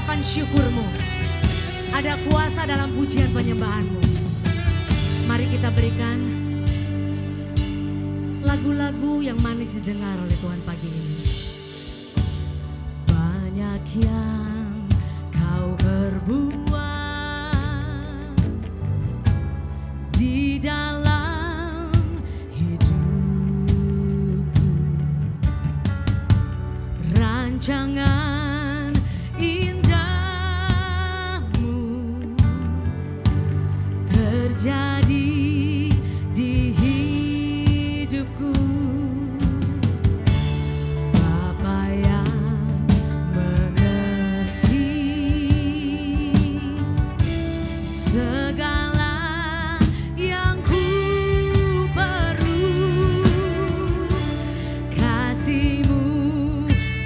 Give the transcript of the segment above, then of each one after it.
ucapan syukurmu. Ada kuasa dalam pujian penyembahanmu. Mari kita berikan lagu-lagu yang manis didengar oleh Tuhan pagi ini. Banyak yang kau perbuat di dalam hidupku, rancangan indahmu terjadi di hidupku. Bapa yang mengerti segala yang ku perlu, kasih-Mu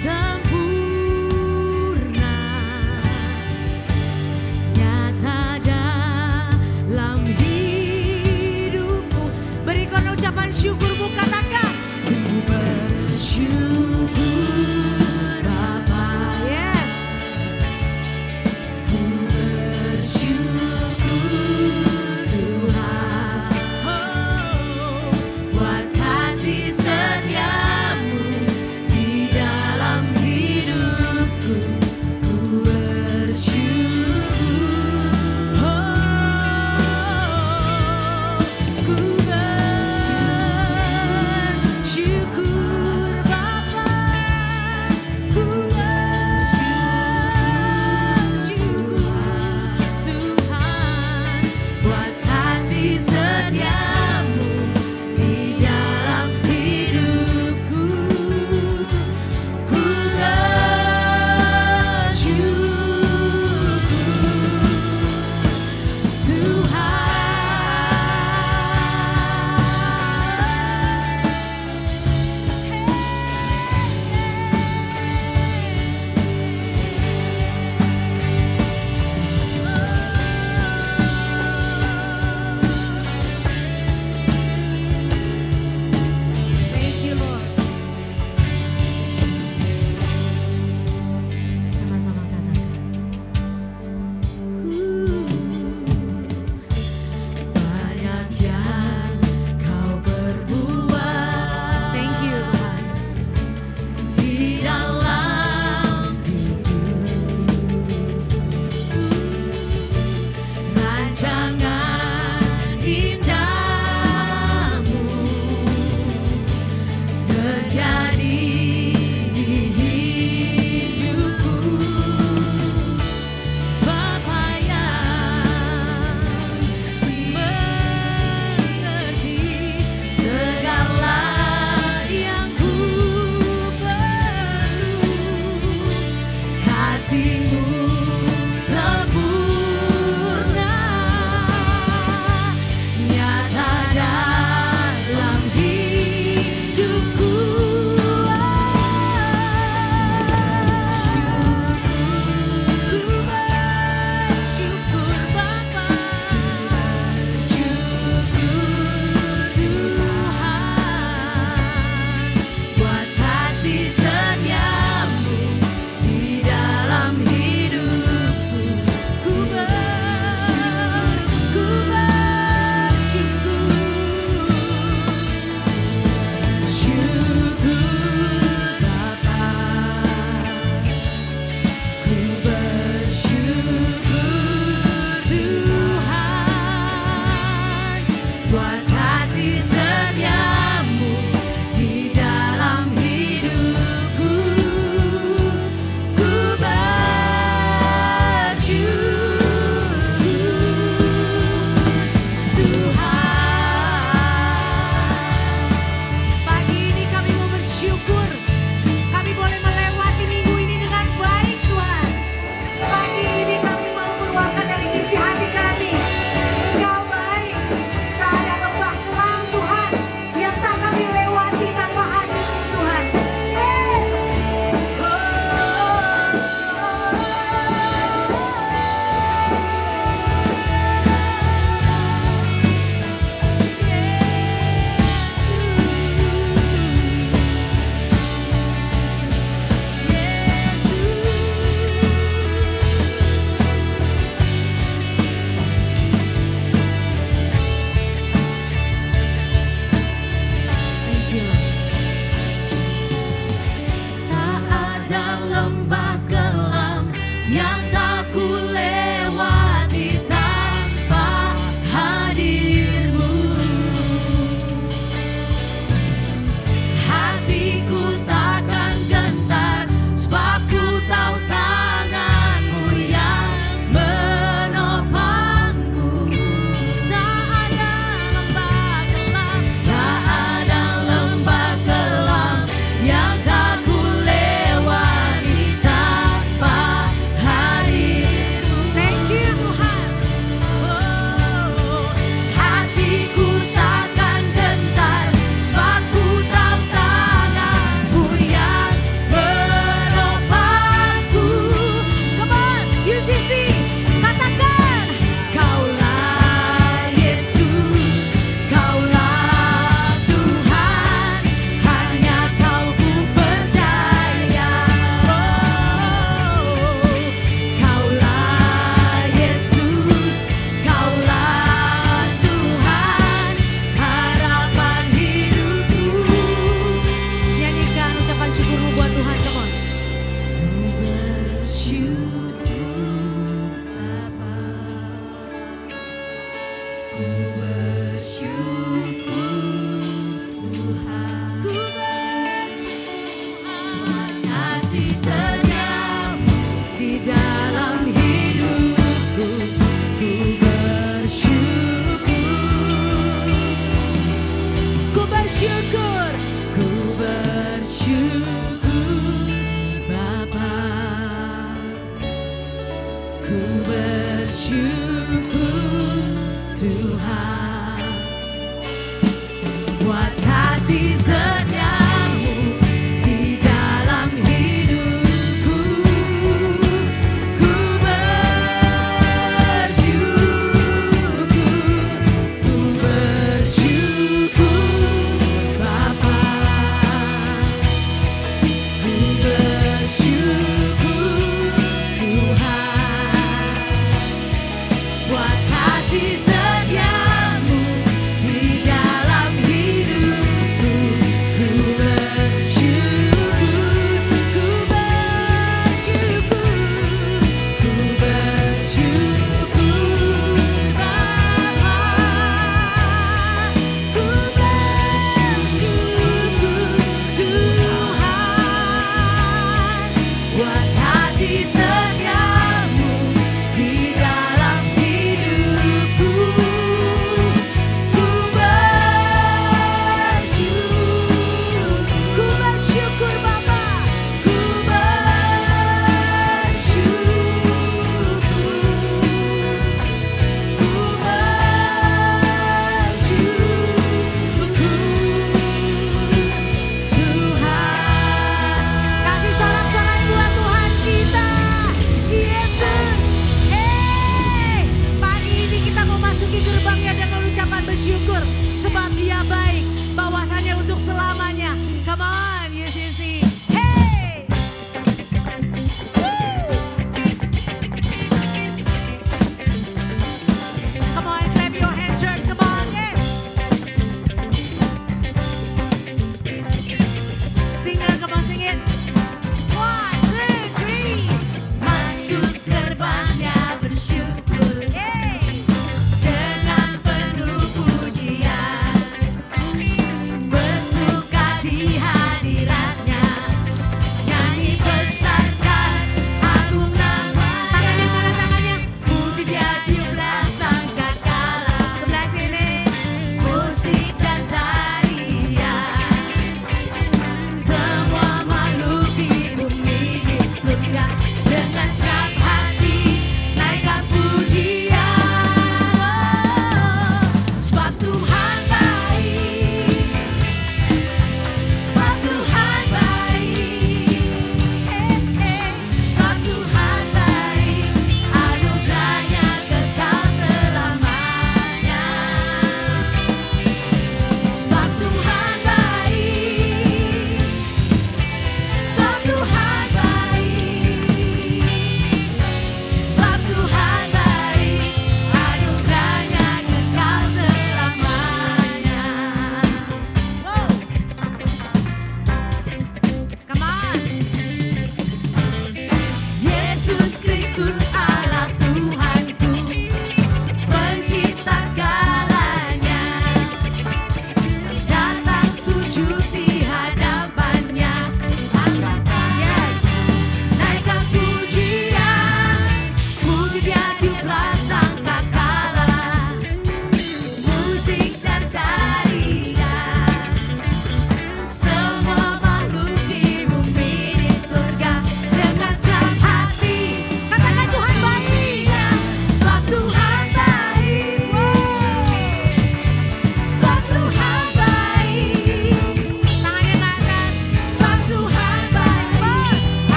sempurna ku bersyukur Tuhan buat kasih setiamu di dalam hidupku. Ku bersyukur Bapa, ku bersyukur Tuhan buat kasih setiamu di dalam hidupku. Ku bersyukur, ku bersyukur, ku bersyukur Bapa, ku bersyukur Tuhan buat kasih setiamu di dalam hidupku. Ku bersyukur Bapa, ku bersyukur, ku bersyukur Tuhan. Kasih sorak-sorai buat Tuhan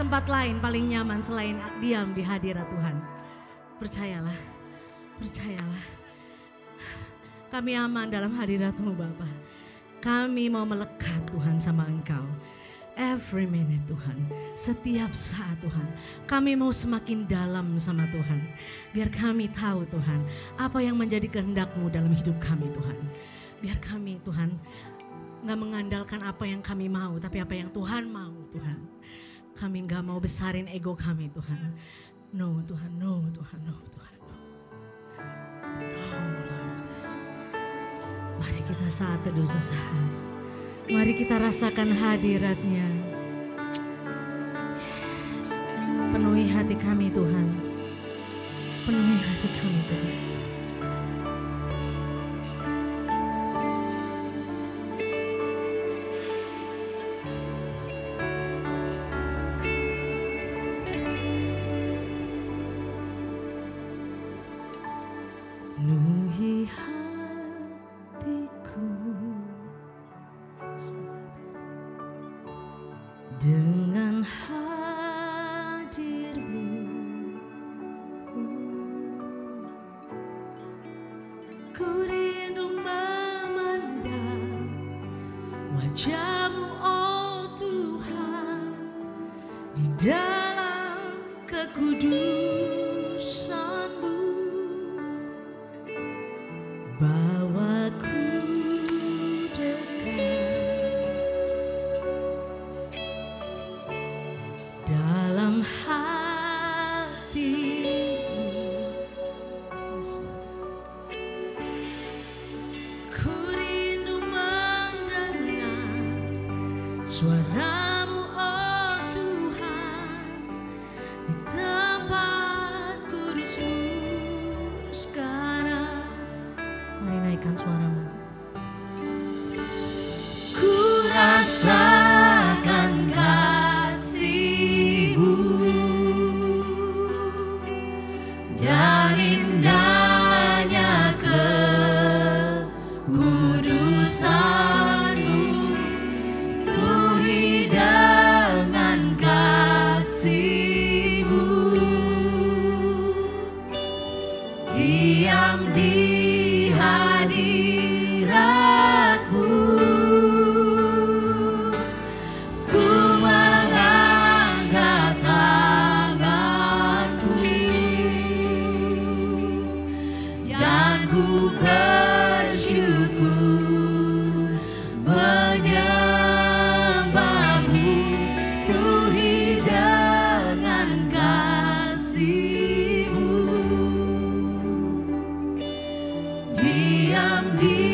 tempat lain paling nyaman selain diam di hadirat Tuhan. Percayalah, percayalah. Kami aman dalam hadirat-Mu Bapa. Kami mau melekat Tuhan sama Engkau. Every minute Tuhan, setiap saat Tuhan, kami mau semakin dalam sama Tuhan. Biar kami tahu Tuhan, apa yang menjadi kehendak-Mu dalam hidup kami Tuhan. Biar kami Tuhan, gak mengandalkan apa yang kami mau, tapi apa yang Tuhan mau Tuhan. Kami gak mau besarin ego kami Tuhan. No Tuhan, no Tuhan, no Tuhan. No Lord. Mari kita saat teduh sesaat. Mari kita rasakan hadirat-Nya. Yes. Penuhi hati kami Tuhan. Penuhi hati kami Tuhan. Penuhi hatiku dengan hadir-Mu. Ku rindu memandang wajah-Mu, oh Tuhan, di dalam kekudusan-Mu. Bawaku dalam hati-Mu, ku rindu mendengar suara-Mu, oh Tuhan, di tempat kudus-Mu sekarang. Mari naikkan suara-Mu. Ku rasakan dan indahnya kekudusan-Mu, penuhi dengan kasih-Mu, diam di hadirat-Mu. Ku mengangkat dan ku bersyukur menyembah-Mu, penuhi dengan kasih-Mu, diam di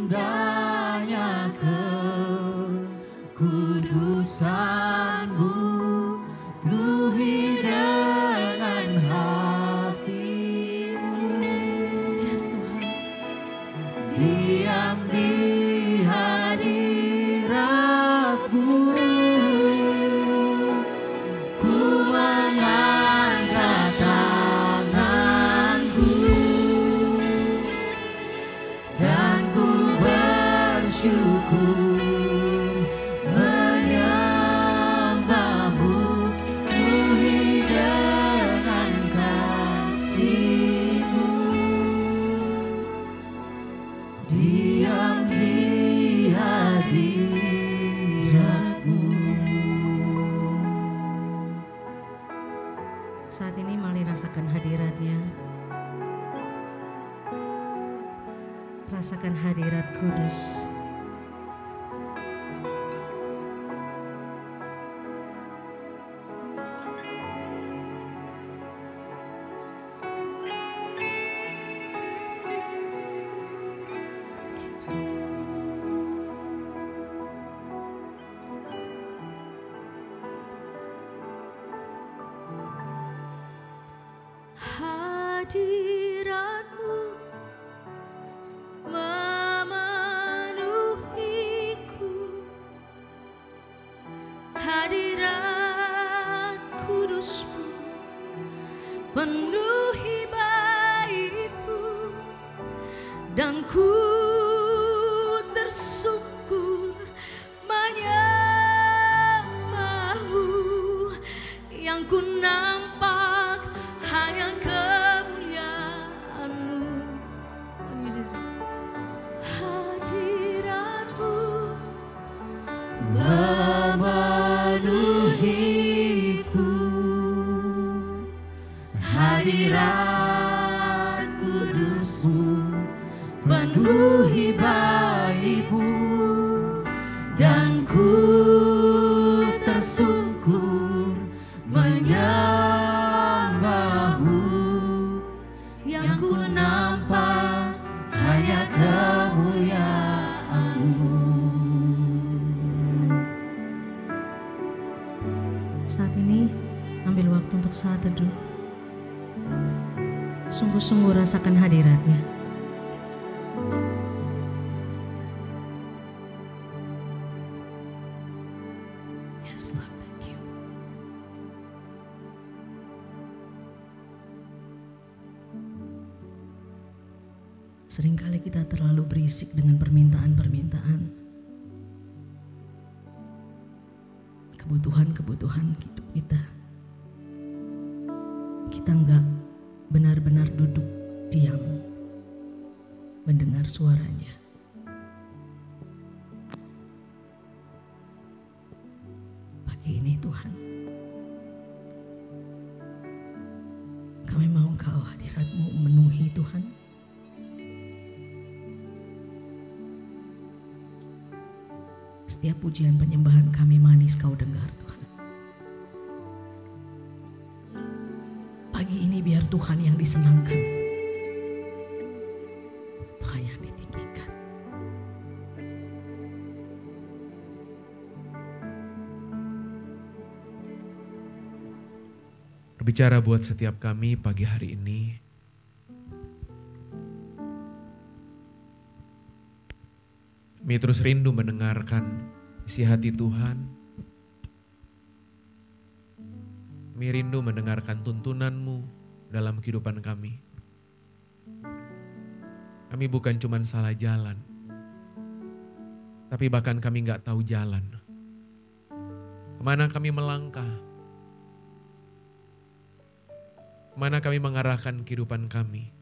indahnya kekudusan-Mu, penuhi dengan hati-Mu. Yes Tuhan. Diam di hadirat-Mu, ku mengangkat tanganku dan ku bersyukur menyembah-Mu, penuhi dengan kasih-Mu. Diam di hadirat-Mu. Saat ini mari rasakan hadirat-Nya. Rasakan hadirat kudus. Hadirat-Mu memenuhiku, hadirat kudus-Mu penuhi baitku, dan ku tersungkur menyembah-Mu. Yang ku nampak hanya kemuliaan-Mu. Hadirat-Mu memenuhiku, hadirat kudus-Mu penuhi bait-Mu, dan ku tersungkur menyembah-Mu. Yang ku nampak hanya kemuliaan-Mu. Saat ini ambil waktu untuk saat teduh. Sungguh-sungguh rasakan hadirat-Nya. Yes Lord, thank you. Seringkali kita terlalu berisik dengan permintaan-permintaan, kebutuhan-kebutuhan hidup kita. Kita enggak benar-benar duduk diam mendengar suaranya. Pagi ini Tuhan, kami mau Engkau hadirat-Mu memenuhi Tuhan. Setiap pujian penyembahan kami manis Kau dengar Tuhan. Pagi ini biar Tuhan yang disenangkan, Tuhan yang ditinggikan. Berbicara buat setiap kami pagi hari ini. Kami terus rindu mendengarkan isi hati Tuhan. Kami rindu mendengarkan tuntunan-Mu dalam kehidupan kami. Kami bukan cuma salah jalan, tapi bahkan kami gak tahu jalan. Kemana kami melangkah? Kemana kami mengarahkan kehidupan kami?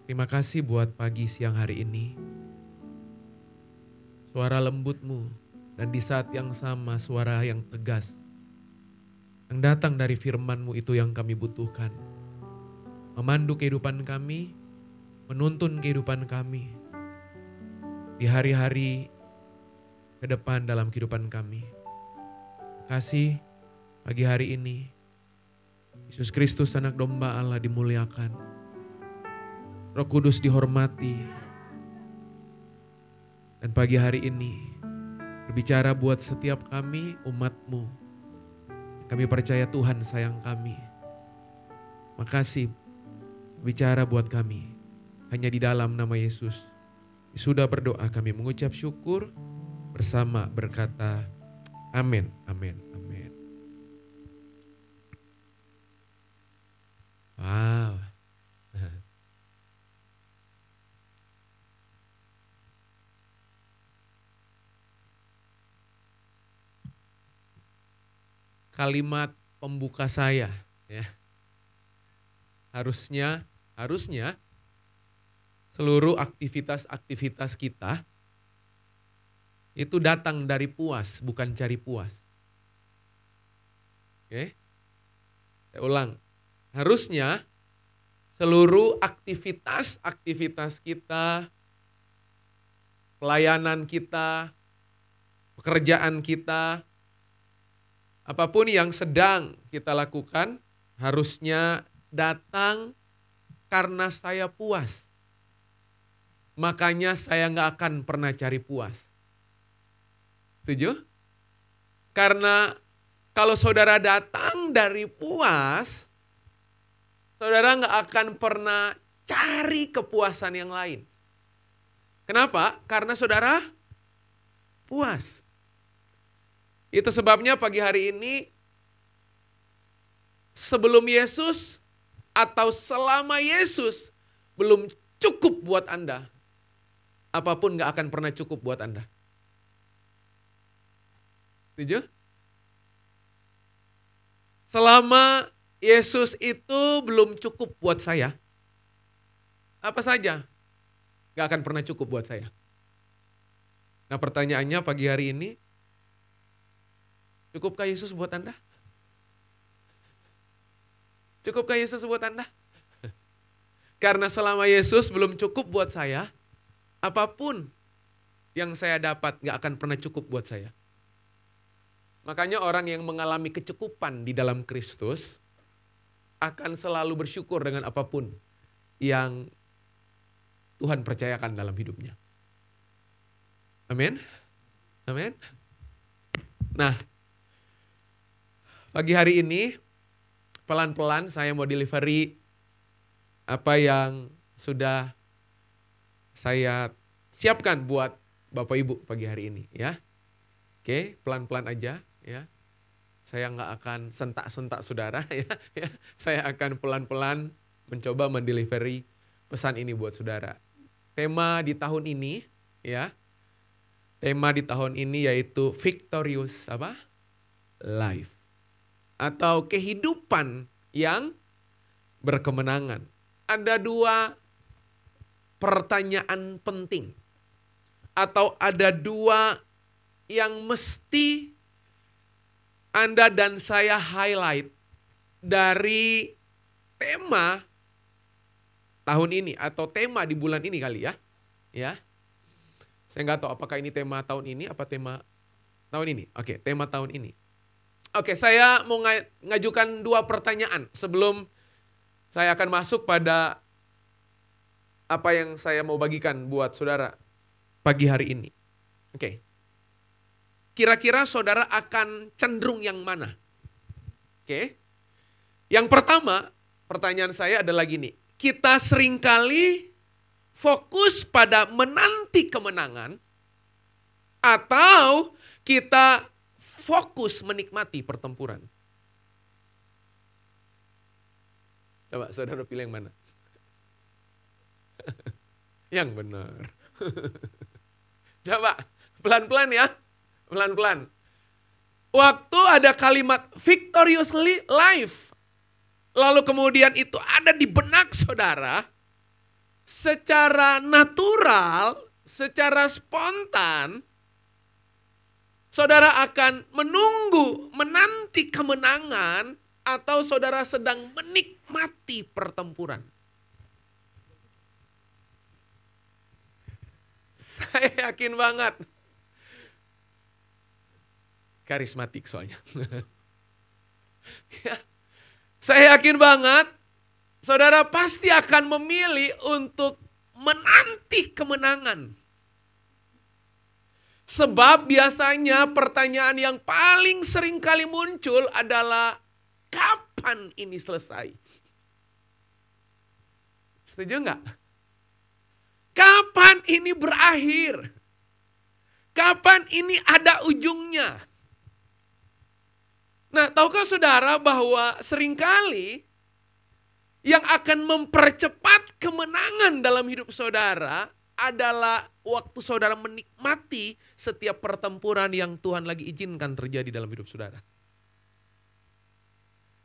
Terima kasih buat pagi siang hari ini. Suara lembut-Mu dan di saat yang sama suara yang tegas yang datang dari firman-Mu itu yang kami butuhkan. Memandu kehidupan kami, menuntun kehidupan kami di hari-hari ke depan dalam kehidupan kami. Terima kasih pagi hari ini Yesus Kristus Anak Domba Allah dimuliakan. Roh Kudus dihormati. Dan pagi hari ini berbicara buat setiap kami umat-Mu. Kami percaya Tuhan sayang kami. Makasih bicara buat kami. Hanya di dalam nama Yesus. Sudah berdoa kami mengucap syukur bersama berkata amin, amin, amin. Wow. Kalimat pembuka saya, ya. Harusnya seluruh aktivitas kita itu datang dari puas, bukan cari puas. Oke? Saya ulang. Harusnya seluruh aktivitas kita, pelayanan kita, pekerjaan kita, apapun yang sedang kita lakukan harusnya datang karena saya puas. Makanya saya nggak akan pernah cari puas. Setuju? Karena kalau saudara datang dari puas, saudara nggak akan pernah cari kepuasan yang lain. Kenapa? Karena saudara puas. Itu sebabnya pagi hari ini sebelum Yesus atau selama Yesus belum cukup buat Anda, apapun gak akan pernah cukup buat Anda. Setuju? Selama Yesus itu belum cukup buat saya, apa saja gak akan pernah cukup buat saya. Nah pertanyaannya pagi hari ini, cukupkah Yesus buat Anda? Cukupkah Yesus buat Anda? Karena selama Yesus belum cukup buat saya, apapun yang saya dapat gak akan pernah cukup buat saya. Makanya orang yang mengalami kecukupan di dalam Kristus akan selalu bersyukur dengan apapun yang Tuhan percayakan dalam hidupnya. Amin? Amin? Nah, pagi hari ini, pelan-pelan saya mau delivery apa yang sudah saya siapkan buat Bapak Ibu pagi hari ini, ya. Oke, pelan-pelan aja, ya. Saya nggak akan sentak-sentak saudara, ya. Saya akan pelan-pelan mencoba mendelivery pesan ini buat saudara. Tema di tahun ini, ya. Tema di tahun ini yaitu victorious apa? Life. Atau kehidupan yang berkemenangan. Ada dua pertanyaan penting. Atau ada dua yang mesti Anda dan saya highlight dari tema tahun ini. Atau tema di bulan ini kali ya. Ya. Saya nggak tahu apakah ini tema tahun ini, apa tema tahun ini. Oke, tema tahun ini. Oke, saya mau ngajukan dua pertanyaan sebelum saya akan masuk pada apa yang saya mau bagikan buat saudara pagi hari ini. Oke. Kira-kira saudara akan cenderung yang mana? Oke. Yang pertama, pertanyaan saya adalah gini. Kita seringkali fokus pada menanti kemenangan atau kita fokus menikmati pertempuran. Coba saudara pilih yang mana? Yang benar. Coba pelan-pelan ya. Pelan-pelan. Waktu ada kalimat victoriously life. Lalu kemudian itu ada di benak saudara. Secara natural, secara spontan. Saudara akan menunggu, menanti kemenangan, atau saudara sedang menikmati pertempuran. Saya yakin banget. Karismatik soalnya. Ya, saya yakin banget saudara pasti akan memilih untuk menanti kemenangan. Sebab biasanya pertanyaan yang paling sering kali muncul adalah kapan ini selesai? Setuju nggak? Kapan ini berakhir? Kapan ini ada ujungnya? Nah, tahukah saudara bahwa seringkali yang akan mempercepat kemenangan dalam hidup saudara adalah waktu saudara menikmati setiap pertempuran yang Tuhan lagi izinkan terjadi dalam hidup saudara.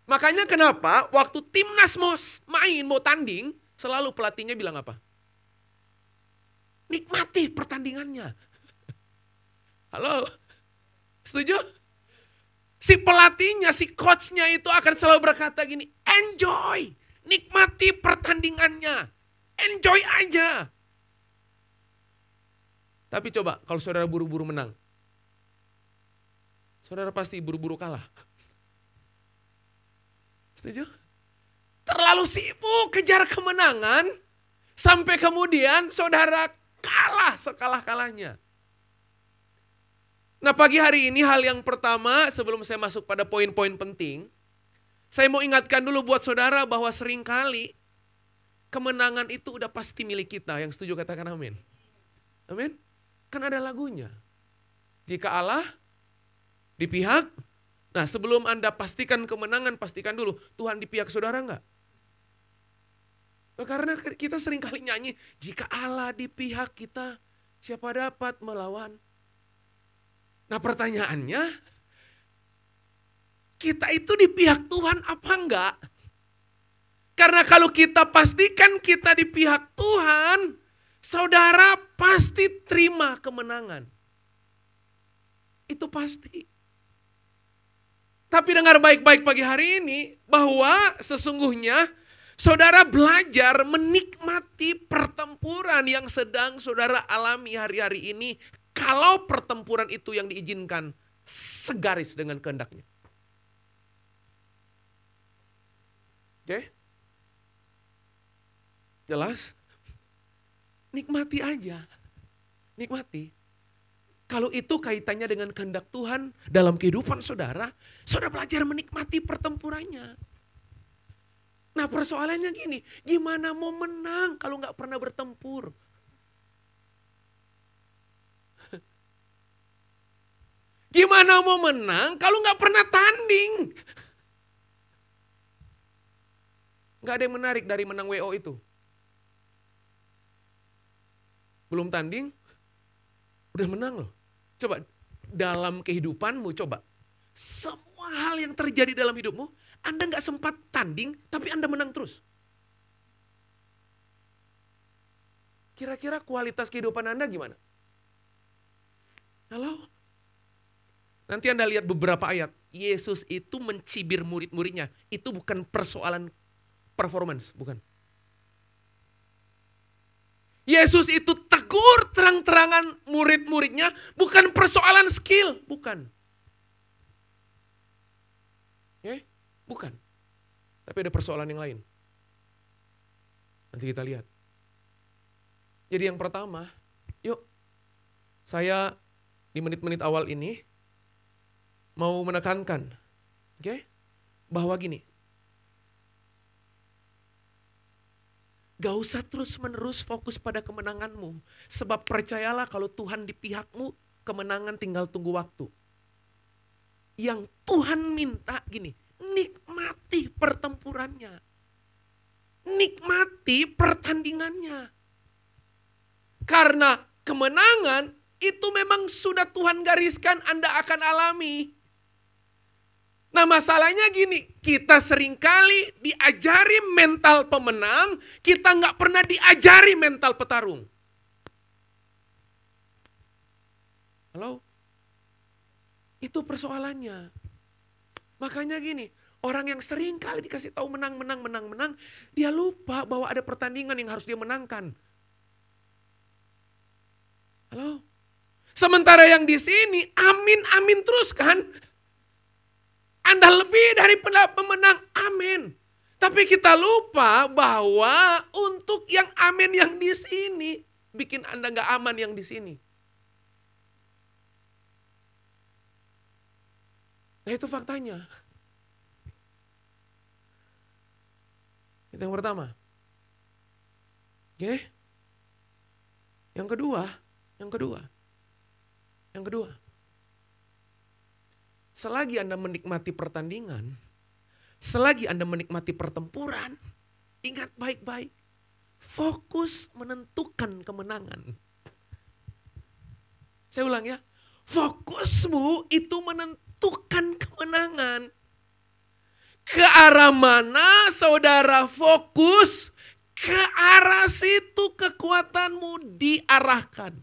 Makanya kenapa waktu timnas mau tanding, selalu pelatihnya bilang apa? Nikmati pertandingannya. Halo? Setuju? Si pelatihnya, si coachnya itu akan selalu berkata gini, enjoy, nikmati pertandingannya, enjoy aja. Tapi coba kalau saudara buru-buru menang, saudara pasti buru-buru kalah. Setuju? Terlalu sibuk kejar kemenangan, sampai kemudian saudara kalah sekalah-kalahnya. Nah, pagi hari ini hal yang pertama sebelum saya masuk pada poin-poin penting, saya mau ingatkan dulu buat saudara bahwa seringkali kemenangan itu udah pasti milik kita. Yang setuju katakan amin. Amin. Kan ada lagunya. Jika Allah di pihak, nah sebelum Anda pastikan kemenangan, pastikan dulu Tuhan di pihak saudara enggak? Nah, karena kita seringkali nyanyi, jika Allah di pihak kita, siapa dapat melawan? Nah pertanyaannya, kita itu di pihak Tuhan apa enggak? Karena kalau kita pastikan kita di pihak Tuhan, saudara pasti terima kemenangan. Itu pasti. Tapi dengar baik-baik pagi hari ini, bahwa sesungguhnya saudara belajar menikmati pertempuran yang sedang saudara alami hari-hari ini. Kalau pertempuran itu yang diizinkan segaris dengan kehendaknya. Oke? Jelas? Nikmati aja. Nikmati. Kalau itu kaitannya dengan kehendak Tuhan dalam kehidupan saudara, saudara belajar menikmati pertempurannya. Nah persoalannya gini, gimana mau menang kalau nggak pernah bertempur? Gimana mau menang kalau nggak pernah tanding? Nggak ada yang menarik dari menang WO itu. Belum tanding, udah menang loh. Coba dalam kehidupanmu, coba. Semua hal yang terjadi dalam hidupmu, Anda nggak sempat tanding, tapi Anda menang terus. Kira-kira kualitas kehidupan Anda gimana? Halo? Nanti Anda lihat beberapa ayat. Yesus itu mencibir murid-muridnya. Itu bukan persoalan performance, bukan. Yesus itu tegur terang-terangan murid-muridnya, bukan persoalan skill, bukan. Bukan. Tapi ada persoalan yang lain. Nanti kita lihat. Jadi yang pertama, yuk saya di menit-menit awal ini mau menekankan, bahwa gini, gak usah terus-menerus fokus pada kemenanganmu, sebab percayalah kalau Tuhan di pihakmu, kemenangan tinggal tunggu waktu. Yang Tuhan minta gini, nikmati pertempurannya, nikmati pertandingannya, karena kemenangan itu memang sudah Tuhan gariskan Anda akan alami. Nah masalahnya gini, kita seringkali diajari mental pemenang, kita nggak pernah diajari mental petarung. Halo? Itu persoalannya. Makanya gini, orang yang seringkali dikasih tahu menang, dia lupa bahwa ada pertandingan yang harus dia menangkan. Halo? Sementara yang di sini, amin terus kan? Anda lebih dari pemenang, amin. Tapi kita lupa bahwa untuk yang amin yang di sini, bikin Anda nggak aman yang di sini. Nah itu faktanya. Itu yang pertama. Oke? Yang kedua. Selagi Anda menikmati pertandingan, selagi Anda menikmati pertempuran, ingat baik-baik, fokus menentukan kemenangan. Saya ulang ya, fokusmu itu menentukan kemenangan. Ke arah mana saudara fokus, ke arah situ kekuatanmu diarahkan.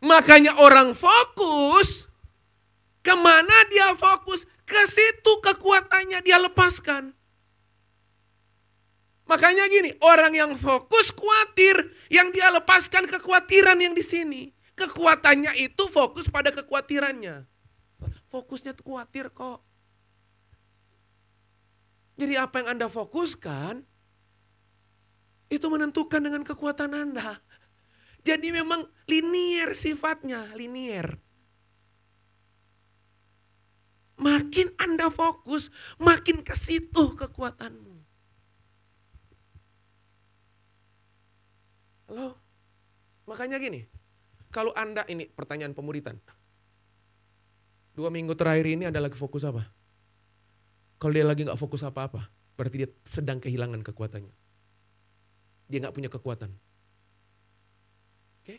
Makanya orang fokus, kemana dia fokus, ke situ kekuatannya dia lepaskan. Makanya gini, orang yang fokus khawatir, yang dia lepaskan kekhawatiran yang di sini. Kekuatannya itu fokus pada kekhawatirannya. Fokusnya tuh khawatir kok. Jadi apa yang Anda fokuskan, itu menentukan dengan kekuatan Anda. Jadi memang linier sifatnya, linier. Makin Anda fokus, makin ke situ kekuatanmu. Halo? Makanya gini, kalau Anda ini pertanyaan pemuritan. 2 minggu terakhir ini Anda lagi fokus apa? Kalau dia lagi gak fokus apa-apa, berarti dia sedang kehilangan kekuatannya. Dia gak punya kekuatan. Oke?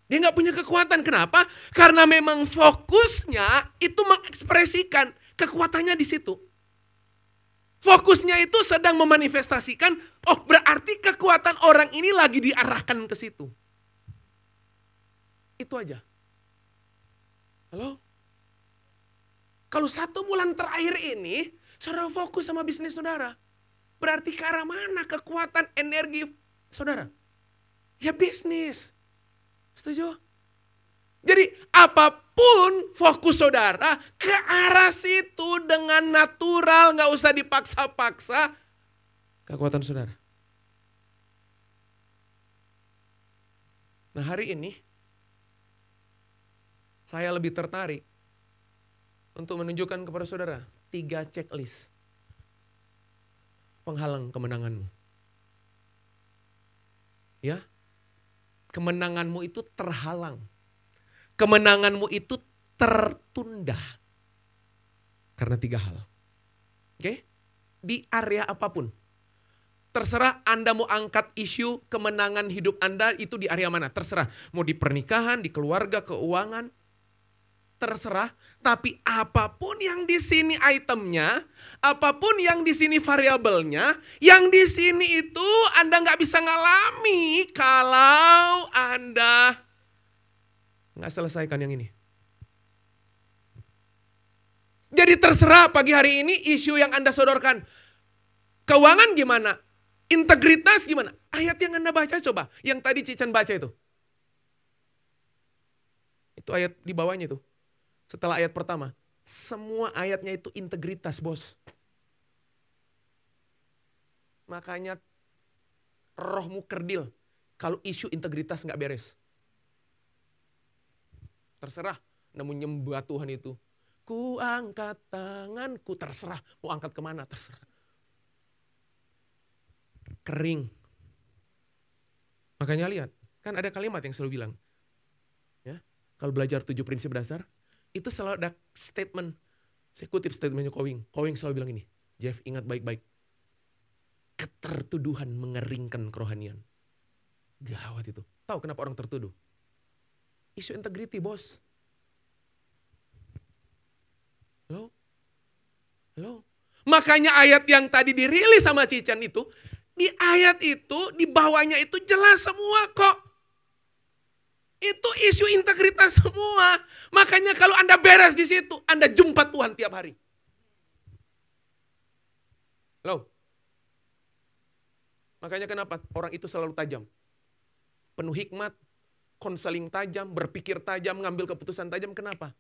Dia gak punya kekuatan, kenapa? Karena memang fokusnya itu mengekspresikan kekuatannya di situ. Fokusnya itu sedang memanifestasikan, oh berarti kekuatan orang ini lagi diarahkan ke situ. Itu aja. Halo? Kalau 1 bulan terakhir ini, saudara fokus sama bisnis saudara. Berarti ke arah mana kekuatan energi saudara? Ya bisnis. Setuju? Jadi apapun fokus saudara, ke arah situ dengan natural, gak usah dipaksa-paksa, kekuatan saudara. Nah hari ini, saya lebih tertarik untuk menunjukkan kepada saudara 3 checklist penghalang kemenanganmu. Ya, kemenanganmu itu terhalang. Kemenanganmu itu tertunda. Karena 3 hal. Oke? Di area apapun. Terserah Anda mau angkat isu kemenangan hidup Anda itu di area mana. Terserah. Mau di pernikahan, di keluarga, keuangan. Terserah, tapi apapun yang di sini itemnya, apapun yang di sini variabelnya, yang di sini itu Anda nggak bisa ngalami kalau Anda nggak selesaikan yang ini. Jadi terserah pagi hari ini isu yang Anda sodorkan, keuangan gimana, integritas gimana, ayat yang Anda baca coba, yang tadi Cican baca itu ayat di bawahnya itu. Setelah ayat pertama, semua ayatnya itu integritas, bos. Makanya rohmu kerdil kalau isu integritas nggak beres. Terserah, namun nyembah Tuhan itu. Ku angkat tanganku, terserah. Mau angkat kemana, terserah. Kering. Makanya lihat, kan ada kalimat yang selalu bilang. Ya, kalau belajar 7 prinsip dasar, itu selalu ada statement. Saya kutip statementnya Kowing. Kowing selalu bilang ini, Jeff ingat baik-baik. Ketertuduhan mengeringkan kerohanian. Gawat itu. Tahu kenapa orang tertuduh? Isu integriti, bos. Halo? Halo? Makanya ayat yang tadi dirilis sama Cican itu, di ayat itu, di bawahnya itu jelas semua kok. Itu isu integritas semua. Makanya kalau Anda beres di situ, Anda jumpa Tuhan tiap hari. Halo? Makanya kenapa orang itu selalu tajam? Penuh hikmat, konseling tajam, berpikir tajam, ngambil keputusan tajam. Kenapa?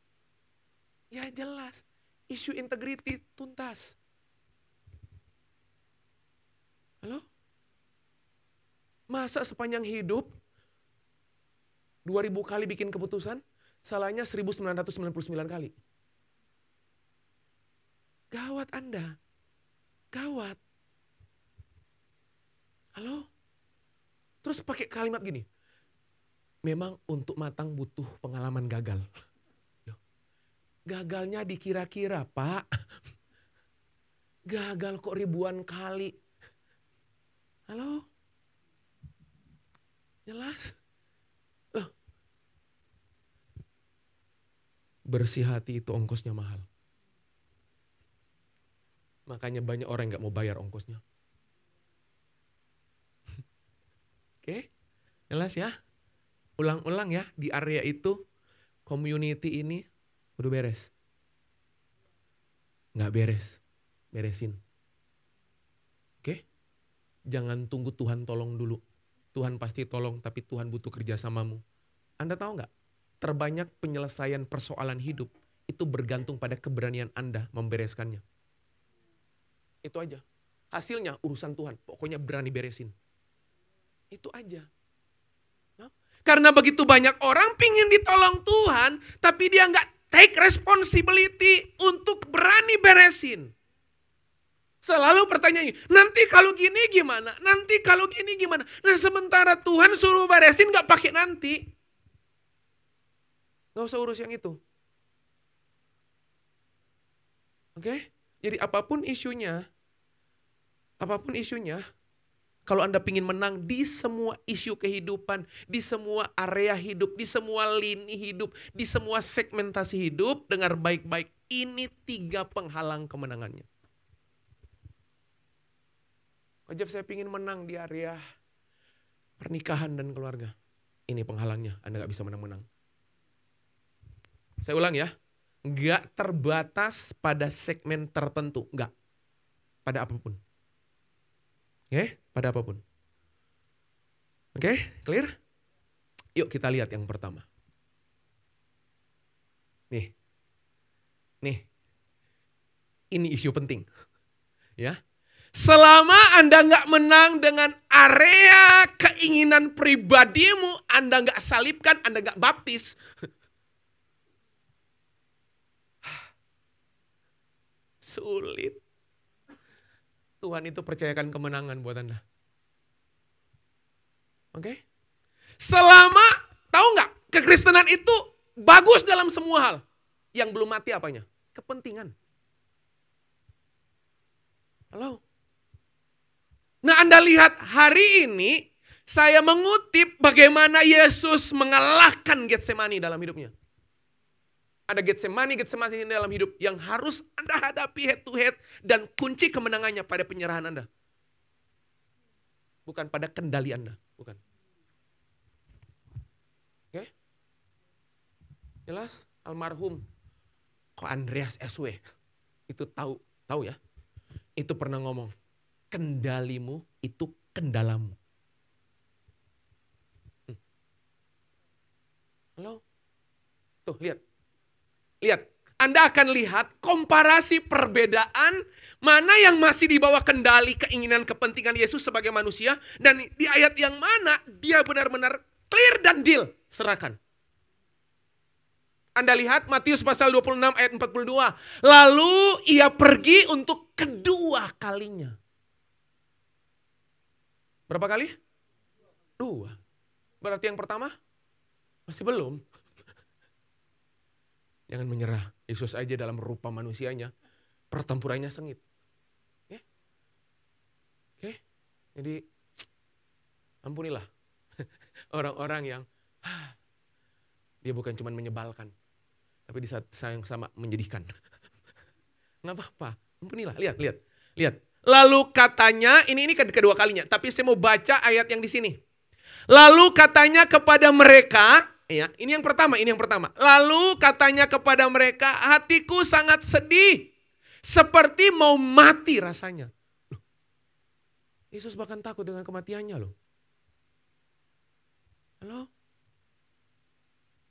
Ya jelas. Isu integriti tuntas. Halo? Masa sepanjang hidup 2000 kali bikin keputusan, salahnya 1999 kali. Gawat Anda. Gawat. Halo? Terus pakai kalimat gini. Memang untuk matang butuh pengalaman gagal. Gagalnya dikira-kira, Pak. Gagal kok ribuan kali. Halo? Jelas? Loh. Bersih hati itu ongkosnya mahal. Makanya banyak orang yang gak mau bayar ongkosnya. Oke? Jelas ya? Ulang-ulang ya, di area itu, community ini udah beres. Nggak beres. Beresin. Oke? Jangan tunggu Tuhan tolong dulu. Tuhan pasti tolong, tapi Tuhan butuh kerjasamamu. Anda tahu nggak? Terbanyak penyelesaian persoalan hidup itu bergantung pada keberanian Anda membereskannya. Itu aja. Hasilnya urusan Tuhan. Pokoknya berani beresin. Itu aja. Karena begitu banyak orang pingin ditolong Tuhan, tapi dia nggak take responsibility untuk berani beresin. Selalu pertanyaannya, nanti kalau gini gimana? Nanti kalau gini gimana? Nah sementara Tuhan suruh beresin nggak pakai nanti. Nggak usah urus yang itu. Oke? Jadi apapun isunya, kalau Anda ingin menang di semua isu kehidupan, di semua area hidup, di semua lini hidup, di semua segmentasi hidup, dengar baik-baik, ini 3 penghalang kemenangannya. Kok Jeff, saya ingin menang di area pernikahan dan keluarga. Ini penghalangnya, Anda gak bisa menang-menang. Saya ulang ya, gak terbatas pada segmen tertentu, gak. Pada apapun. Oke, pada apapun. Oke, clear? Yuk kita lihat yang pertama. Nih. Ini isu penting. Ya. Selama Anda nggak menang dengan area keinginan pribadimu, Anda nggak salibkan, Anda nggak baptis. Sulit. Tuhan itu percayakan kemenangan buat Anda. Oke? Selama, tahu nggak, kekristenan itu bagus dalam semua hal. Yang belum mati apanya? Kepentingan. Halo? Nah Anda lihat hari ini, saya mengutip bagaimana Yesus mengalahkan Getsemani dalam hidupnya. Ada Getsemani dalam hidup yang harus Anda hadapi head to head dan kunci kemenangannya pada penyerahan Anda. Bukan pada kendali Anda, bukan. Oke? Jelas? Almarhum Ko Andreas SW itu tahu ya. Itu pernah ngomong, kendalimu itu kendalamu. Halo? Tuh, lihat. Lihat, Anda akan lihat komparasi perbedaan mana yang masih di bawah kendali keinginan kepentingan Yesus sebagai manusia, dan di ayat yang mana dia benar-benar clear dan deal, serahkan. Anda lihat Matius pasal 26 ayat 42. Lalu ia pergi untuk kedua kalinya. Berapa kali? 2. Berarti yang pertama masih belum. Jangan menyerah. Yesus aja dalam rupa manusianya, pertempurannya sengit. Oke? Jadi, ampunilah orang-orang yang dia bukan cuma menyebalkan, tapi di saat yang sama menyedihkan. Nggak apa-apa, ampunilah. Lihat. Lalu katanya, ini kedua kalinya, tapi saya mau baca ayat yang di sini. Lalu katanya kepada mereka, ya, ini yang pertama. Lalu katanya kepada mereka, hatiku sangat sedih, seperti mau mati rasanya. Loh, Yesus bahkan takut dengan kematiannya loh. Halo?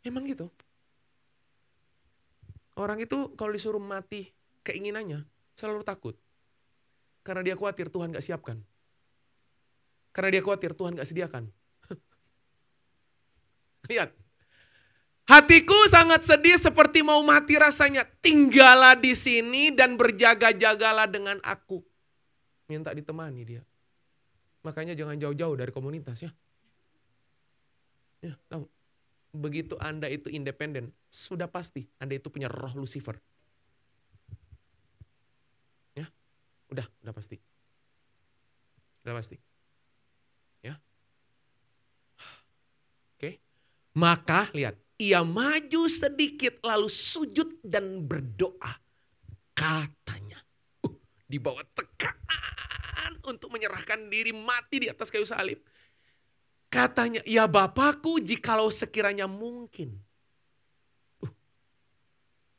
Emang gitu? Orang itu kalau disuruh mati keinginannya, selalu takut. Karena dia khawatir Tuhan gak siapkan. Karena dia khawatir Tuhan gak sediakan. Lihat. Hatiku sangat sedih seperti mau mati rasanya. Tinggallah di sini dan berjaga-jagalah dengan aku. Minta ditemani dia. Makanya jangan jauh-jauh dari komunitas ya. Ya, tahu. Begitu Anda itu independen, sudah pasti Anda itu punya roh Lucifer. Ya, udah pasti. Udah pasti. Ya. Oke. Maka lihat, ia maju sedikit lalu sujud dan berdoa. Katanya, di bawah tekanan untuk menyerahkan diri mati di atas kayu salib. Katanya, ya Bapakku jikalau sekiranya mungkin.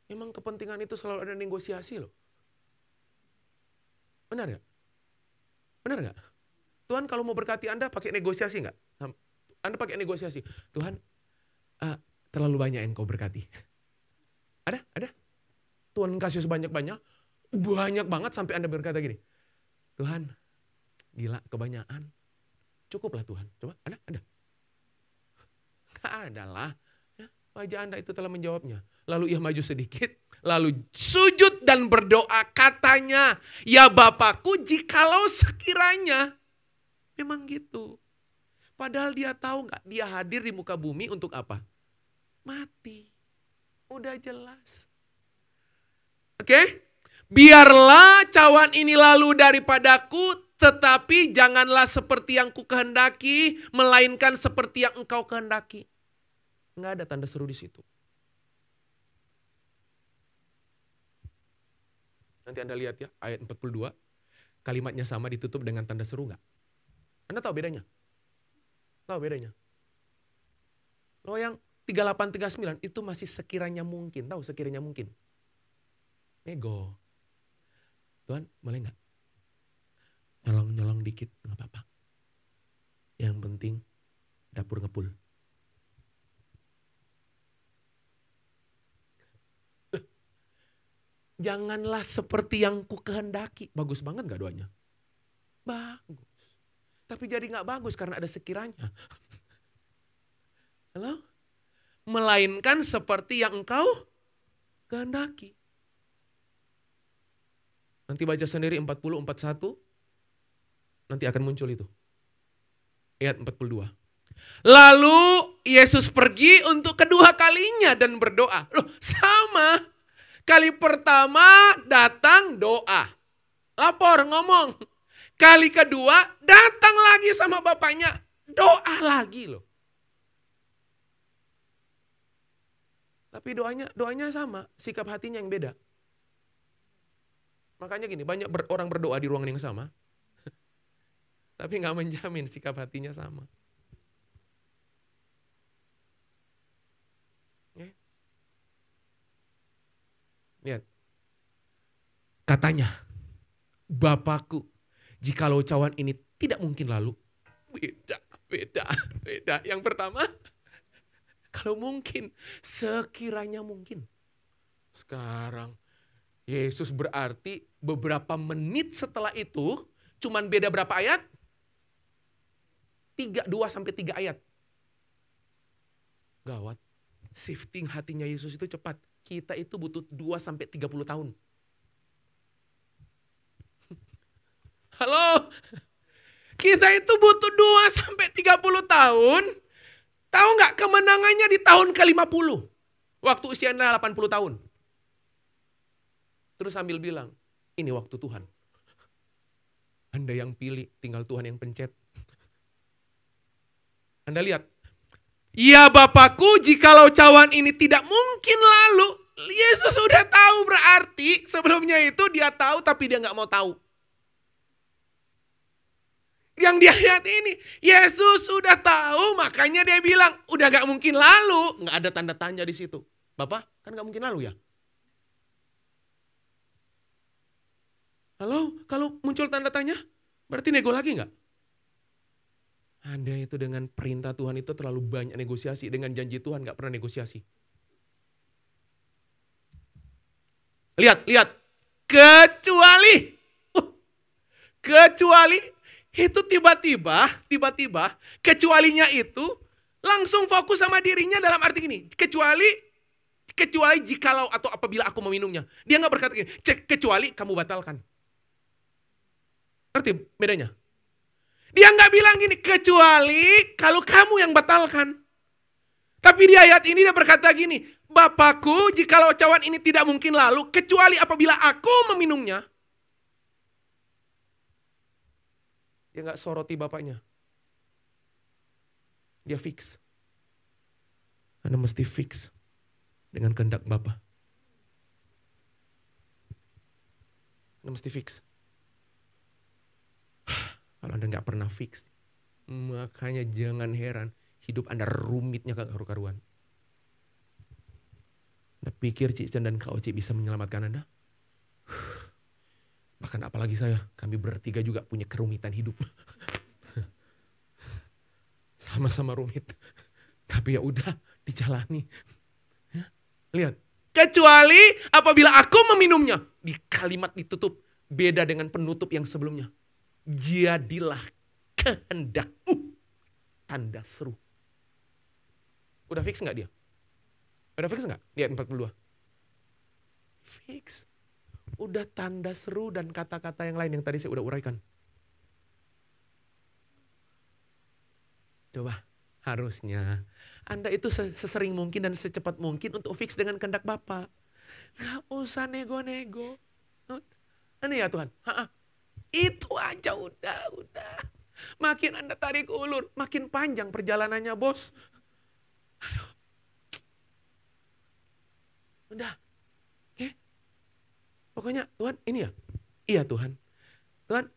Emang kepentingan itu selalu ada negosiasi loh. Benar gak? Benar gak? Tuhan kalau mau berkati Anda pakai negosiasi gak? Anda pakai negosiasi. Tuhan, terlalu banyak yang kau berkati. Ada. Tuhan kasih sebanyak-banyak. Banyak banget sampai Anda berkata gini. Tuhan, gila kebanyakan. Cukuplah Tuhan. Coba, ada. Gak ada lah. Ya, wajah Anda itu telah menjawabnya. Lalu ia maju sedikit. Lalu sujud dan berdoa. Katanya, ya Bapakku jikalau sekiranya. Memang gitu. Padahal dia tahu gak? Dia hadir di muka bumi untuk apa? Mati. Udah jelas. Oke? Biarlah cawan ini lalu daripadaku, tetapi janganlah seperti yang ku kehendaki, melainkan seperti yang engkau kehendaki. Nggak ada tanda seru di situ. Nanti Anda lihat ya, ayat 42, kalimatnya sama ditutup dengan tanda seru nggak? Anda tahu bedanya? Tahu bedanya? Loh yang 38, 39 itu masih sekiranya mungkin. Tahu sekiranya mungkin? Nego. Tuhan boleh nggak? Nyolong dikit, nggak apa-apa. Yang penting dapur ngepul. Janganlah seperti yang ku kehendaki. Bagus banget nggak doanya? Bagus. Tapi jadi nggak bagus karena ada sekiranya. Halo? Melainkan seperti yang engkau kehendaki. Nanti baca sendiri 40, 41. Nanti akan muncul itu. Ayat 42. Lalu Yesus pergi untuk kedua kalinya dan berdoa. Loh sama. Kali pertama datang doa. Lapor ngomong. Kali kedua datang lagi sama bapaknya. Doa lagi loh. Tapi doanya sama. Sikap hatinya yang beda. Makanya gini, banyak orang berdoa di ruangan yang sama. Tapi gak menjamin sikap hatinya sama. Lihat. Katanya, Bapakku, jikalau cawan ini tidak mungkin lalu. Beda. Yang pertama, kalau mungkin, sekiranya mungkin. Sekarang, Yesus berarti beberapa menit setelah itu, cuman beda berapa ayat? 2-3 ayat. Gawat. Shifting hatinya Yesus itu cepat. Kita itu butuh 2-30 tahun. Halo? Kita itu butuh 2-30 tahun. Tahu nggak kemenangannya di tahun ke-50? Waktu usia Anda 80 tahun. Terus sambil bilang, ini waktu Tuhan. Anda yang pilih, tinggal Tuhan yang pencet. Anda lihat. Ya Bapakku, jikalau cawan ini tidak mungkin lalu. Yesus sudah tahu berarti sebelumnya itu dia tahu tapi dia nggak mau tahu. Yang dia lihat ini, Yesus sudah tahu makanya dia bilang, udah nggak mungkin lalu. Nggak ada tanda tanya di situ. Bapak, kan nggak mungkin lalu ya? Halo, kalau muncul tanda tanya, berarti nego lagi nggak? Anda itu dengan perintah Tuhan itu terlalu banyak negosiasi. Dengan janji Tuhan nggak pernah negosiasi. Lihat. Kecuali itu tiba-tiba kecualinya itu langsung fokus sama dirinya dalam arti gini. Kecuali jikalau atau apabila aku meminumnya. Dia nggak berkata gini, kecuali kamu batalkan. Ngerti bedanya? Dia nggak bilang gini, kecuali kalau kamu yang batalkan. Tapi di ayat ini dia berkata gini, Bapakku, jikalau cawan ini tidak mungkin lalu, kecuali apabila aku meminumnya. Dia nggak soroti bapaknya. Dia fix. Anda mesti fix dengan kehendak Bapa. Anda mesti fix. Kalau Anda nggak pernah fix, makanya jangan heran hidup Anda rumitnya gak karu-karuan. Anda pikir Cik Chan dan Kak Oci bisa menyelamatkan Anda? Bahkan apalagi saya, kami bertiga juga punya kerumitan hidup. Sama-sama rumit. Tapi ya udah dijalani. Ya, lihat, kecuali apabila aku meminumnya. Di kalimat ditutup beda dengan penutup yang sebelumnya. Jadilah kehendakmu. Tanda seru. Udah fix gak dia? Udah fix gak? Di ayat 42. Fix. Udah tanda seru dan kata-kata yang lain yang tadi saya udah uraikan. Coba, harusnya Anda itu sesering mungkin dan secepat mungkin untuk fix dengan kehendak Bapa. Gak usah nego-nego. Ini ya Tuhan. Itu aja udah. Makin Anda tarik ulur, makin panjang perjalanannya bos. Aduh. Udah. Oke. Pokoknya Tuhan ini ya. Iya Tuhan. Tuhan,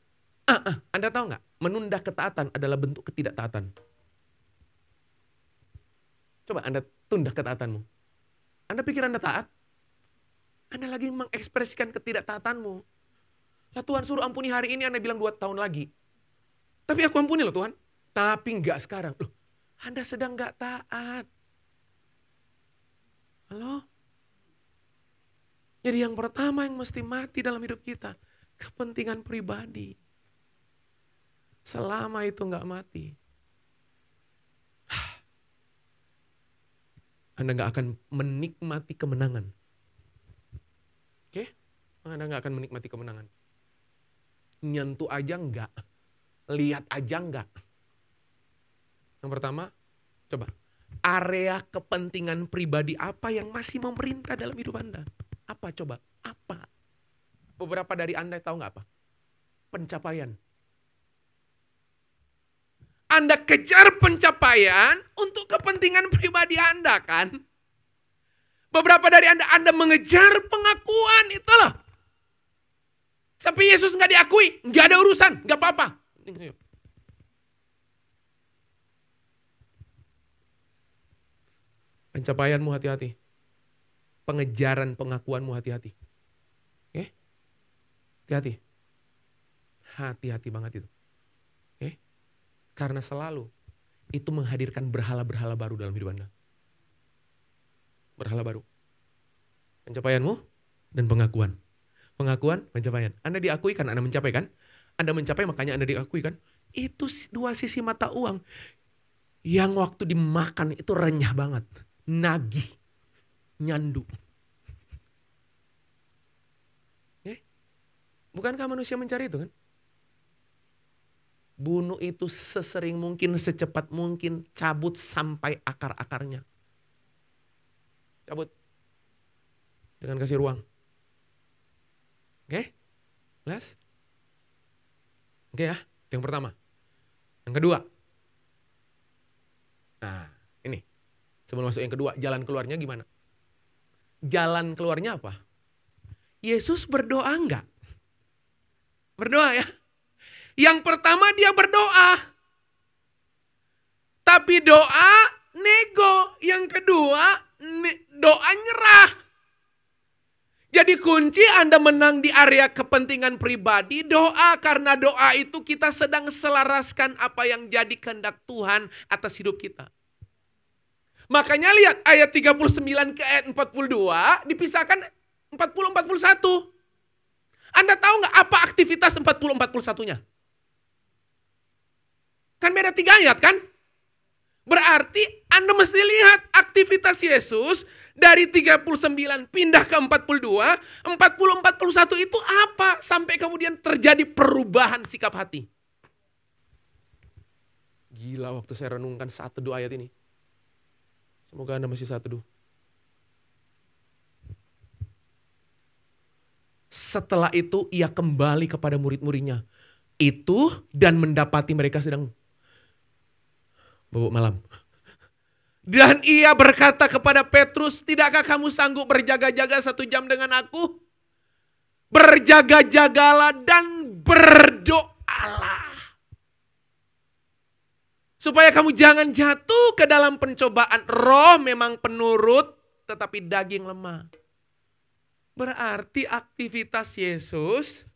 Anda tahu nggak? Menunda ketaatan adalah bentuk ketidaktaatan. Coba Anda tunda ketaatanmu. Anda pikir Anda taat? Anda lagi mengekspresikan ketidaktaatanmu. Lah Tuhan suruh ampuni hari ini, Anda bilang 2 tahun lagi. Tapi aku ampuni loh Tuhan. Tapi nggak sekarang. Loh, Anda sedang nggak taat. Halo? Jadi yang pertama yang mesti mati dalam hidup kita, kepentingan pribadi. Selama itu nggak mati, Anda nggak akan menikmati kemenangan. Oke? Anda nggak akan menikmati kemenangan. Nyentuh aja nggak, lihat aja nggak. Yang pertama, coba. Area kepentingan pribadi apa yang masih memerintah dalam hidup Anda? Apa coba? Apa? Beberapa dari Anda tahu nggak apa? Pencapaian. Anda kejar pencapaian untuk kepentingan pribadi Anda kan? Beberapa dari Anda mengejar pengakuan, itulah. Sampai Yesus nggak diakui, nggak ada urusan, nggak apa-apa. Pencapaianmu hati-hati. Pengejaran pengakuanmu hati-hati. Oke? Hati-hati. Hati-hati banget itu. Oke? Karena selalu itu menghadirkan berhala-berhala baru dalam hidup Anda. Berhala baru. Pencapaianmu dan pengakuan. Pengakuan, pencapaian. Anda diakui kan Anda mencapai kan? Anda mencapai makanya Anda diakui kan? Itu 2 sisi mata uang. Yang waktu dimakan itu renyah banget. Nagih. Nyandu. Bukankah manusia mencari itu kan? Bunuh itu sesering mungkin, secepat mungkin, cabut sampai akar-akarnya. Cabut. Dengan kasih ruang. Oke? Jelas? Oke ya, itu yang pertama. Yang kedua. Nah, ini. Sebelum masuk yang kedua, jalan keluarnya gimana? Jalan keluarnya apa? Yesus berdoa enggak? Berdoa ya. Yang pertama dia berdoa. Tapi doa nego. Yang kedua doa nyerah. Jadi kunci Anda menang di area kepentingan pribadi, doa. Karena doa itu kita sedang selaraskan apa yang jadi kehendak Tuhan atas hidup kita. Makanya lihat ayat 39 ke ayat 42 dipisahkan 40-41. Anda tahu nggak apa aktivitas 40-41-nya? Kan beda 3 ayat kan? Berarti Anda mesti lihat aktivitas Yesus dari 39 pindah ke 42, 40-41 itu apa? Sampai kemudian terjadi perubahan sikap hati. Gila waktu saya renungkan saat teduh ayat ini. Semoga Anda masih saat teduh. Setelah itu ia kembali kepada murid-muridnya. Itu dan mendapati mereka sedang bubuk malam. Dan ia berkata kepada Petrus, tidakkah kamu sanggup berjaga-jaga 1 jam dengan aku? Berjaga-jagalah dan berdoalah. Supaya kamu jangan jatuh ke dalam pencobaan. Roh memang penurut, tetapi daging lemah. Berarti aktivitas Yesus,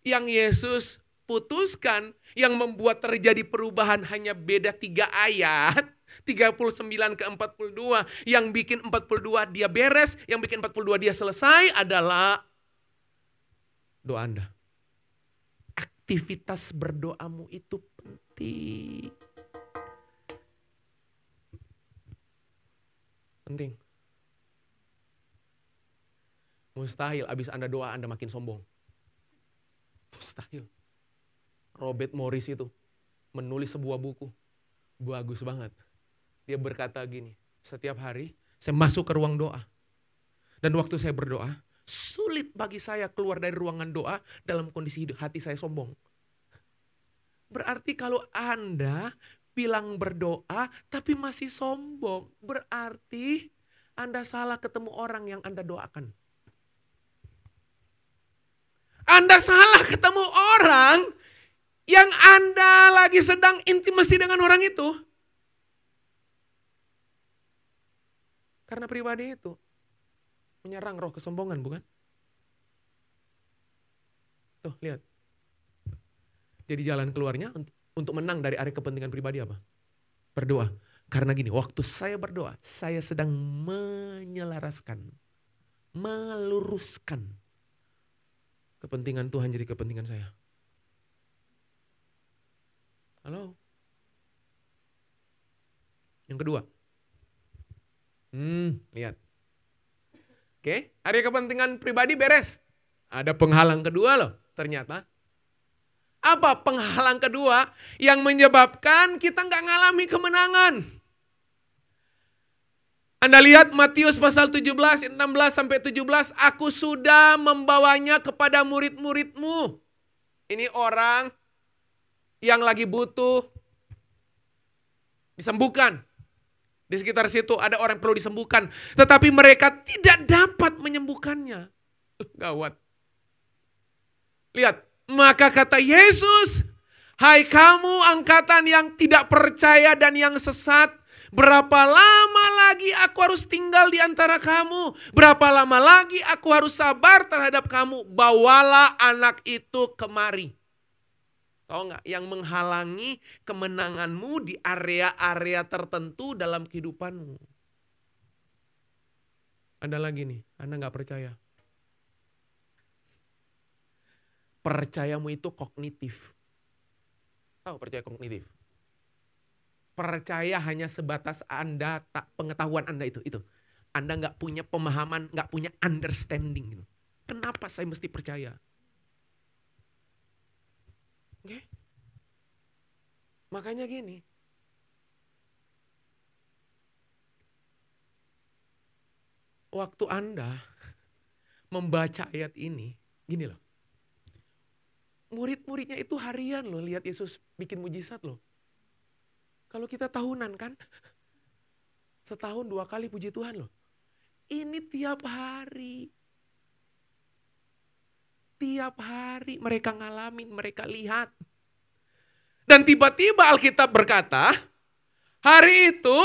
yang Yesus putuskan, yang membuat terjadi perubahan hanya beda 3 ayat, 39 ke 42, yang bikin 42 dia beres, yang bikin 42 dia selesai adalah doa Anda. Aktivitas berdoamu itu penting. Penting. Mustahil abis Anda doa Anda makin sombong. Mustahil. Robert Morris itu menulis sebuah buku. Bagus banget. Dia berkata gini, setiap hari saya masuk ke ruang doa. Dan waktu saya berdoa, sulit bagi saya keluar dari ruangan doa dalam kondisi hati saya sombong. Berarti kalau Anda bilang berdoa tapi masih sombong, berarti Anda salah ketemu orang yang Anda doakan. Anda salah ketemu orang yang Anda lagi sedang intimasi dengan orang itu. Karena pribadi itu menyerang roh kesombongan, bukan? Tuh, lihat. Jadi jalan keluarnya untuk menang dari area kepentingan pribadi apa? Berdoa. Karena gini, waktu saya berdoa, saya sedang menyelaraskan, meluruskan kepentingan Tuhan jadi kepentingan saya. Halo? Yang kedua. Lihat. Oke, area kepentingan pribadi beres. Ada penghalang kedua loh, ternyata. Apa penghalang kedua yang menyebabkan kita nggak ngalami kemenangan? Anda lihat Matius pasal 17, 16 sampai 17, aku sudah membawanya kepada murid-muridmu. Ini orang yang lagi butuh disembuhkan. Di sekitar situ ada orang yang perlu disembuhkan. Tetapi mereka tidak dapat menyembuhkannya. Gawat. Lihat, maka kata Yesus, hai kamu angkatan yang tidak percaya dan yang sesat, berapa lama lagi aku harus tinggal di antara kamu? Berapa lama lagi aku harus sabar terhadap kamu? Bawalah anak itu kemari. Tahu nggak? Yang menghalangi kemenanganmu di area-area tertentu dalam kehidupanmu. Ada lagi nih, Anda nggak percaya. Percayamu itu kognitif. Tahu percaya kognitif? Percaya hanya sebatas Anda, pengetahuan Anda itu. Anda nggak punya pemahaman, nggak punya understanding. Kenapa saya mesti percaya? Oke? Makanya gini. Waktu Anda membaca ayat ini, gini loh. Murid-muridnya itu harian loh lihat Yesus bikin mujizat loh. Kalau kita tahunan kan, setahun 2 kali puji Tuhan loh. Ini tiap hari. Tiap hari mereka ngalamin, mereka lihat. Dan tiba-tiba Alkitab berkata, hari itu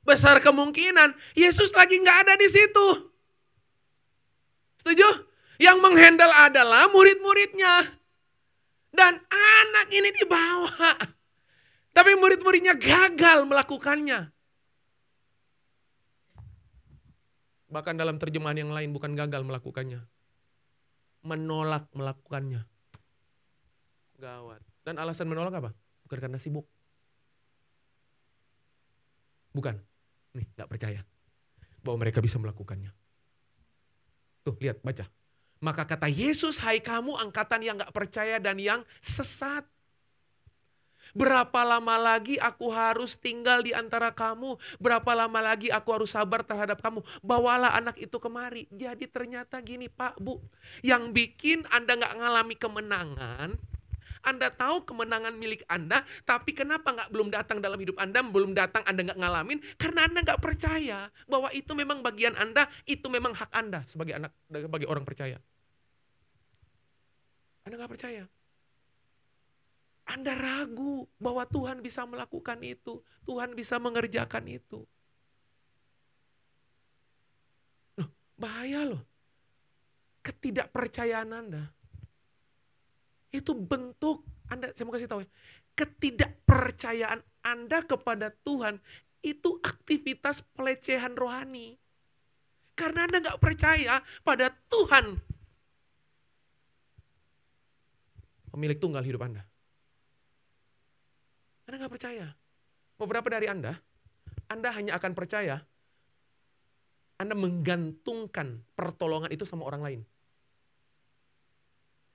besar kemungkinan Yesus lagi nggak ada di situ. Setuju? Yang menghandle adalah murid-muridnya. Dan anak ini dibawa. Tapi murid-muridnya gagal melakukannya. Bahkan dalam terjemahan yang lain bukan gagal melakukannya. menolak melakukannya. Gawat. Dan alasan menolak apa? Bukan karena sibuk. Bukan. Nih, gak percaya bahwa mereka bisa melakukannya. Tuh, lihat, baca. Maka kata Yesus, hai kamu angkatan yang gak percaya dan yang sesat. Berapa lama lagi aku harus tinggal di antara kamu? Berapa lama lagi aku harus sabar terhadap kamu? Bawalah anak itu kemari. Jadi ternyata gini Pak, Bu. Yang bikin Anda gak ngalami kemenangan, Anda tahu kemenangan milik Anda, tapi kenapa belum datang dalam hidup Anda, belum datang Anda gak ngalamin? Karena Anda gak percaya bahwa itu memang bagian Anda, itu memang hak Anda sebagai orang percaya. Anda gak percaya. Anda ragu bahwa Tuhan bisa melakukan itu. Tuhan bisa mengerjakan itu. Loh, bahaya loh. Ketidakpercayaan Anda. Itu bentuk, saya mau kasih tahu ya. Ketidakpercayaan Anda kepada Tuhan, itu aktivitas pelecehan rohani. Karena Anda gak percaya pada Tuhan. Pemilik tunggal hidup Anda. Anda gak percaya. Beberapa dari Anda hanya akan percaya, Anda menggantungkan pertolongan itu sama orang lain.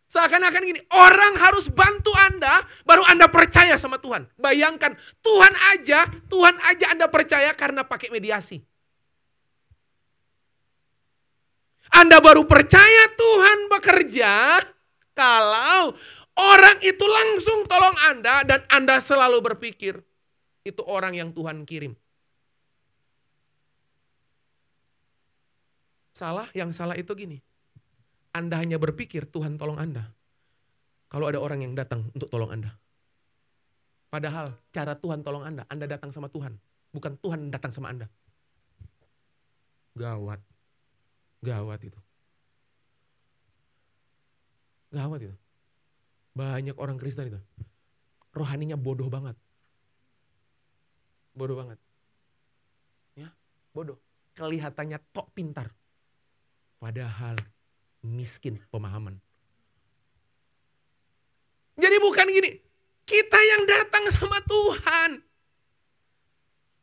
Seakan-akan gini, orang harus bantu Anda, baru Anda percaya sama Tuhan. Bayangkan, Tuhan aja Anda percaya karena pakai mediasi. Anda baru percaya Tuhan bekerja, kalau orang itu langsung tolong Anda dan Anda selalu berpikir, itu orang yang Tuhan kirim. Yang salah itu gini. Anda hanya berpikir Tuhan tolong Anda. Kalau ada orang yang datang untuk tolong Anda. Padahal cara Tuhan tolong Anda datang sama Tuhan. Bukan Tuhan datang sama Anda. Gawat. Gawat itu. Gawat itu. Banyak orang Kristen itu. Rohaninya bodoh banget. Bodoh banget. Ya, bodoh. Kelihatannya tok pintar. Padahal miskin pemahaman. Jadi bukan gini, kita yang datang sama Tuhan.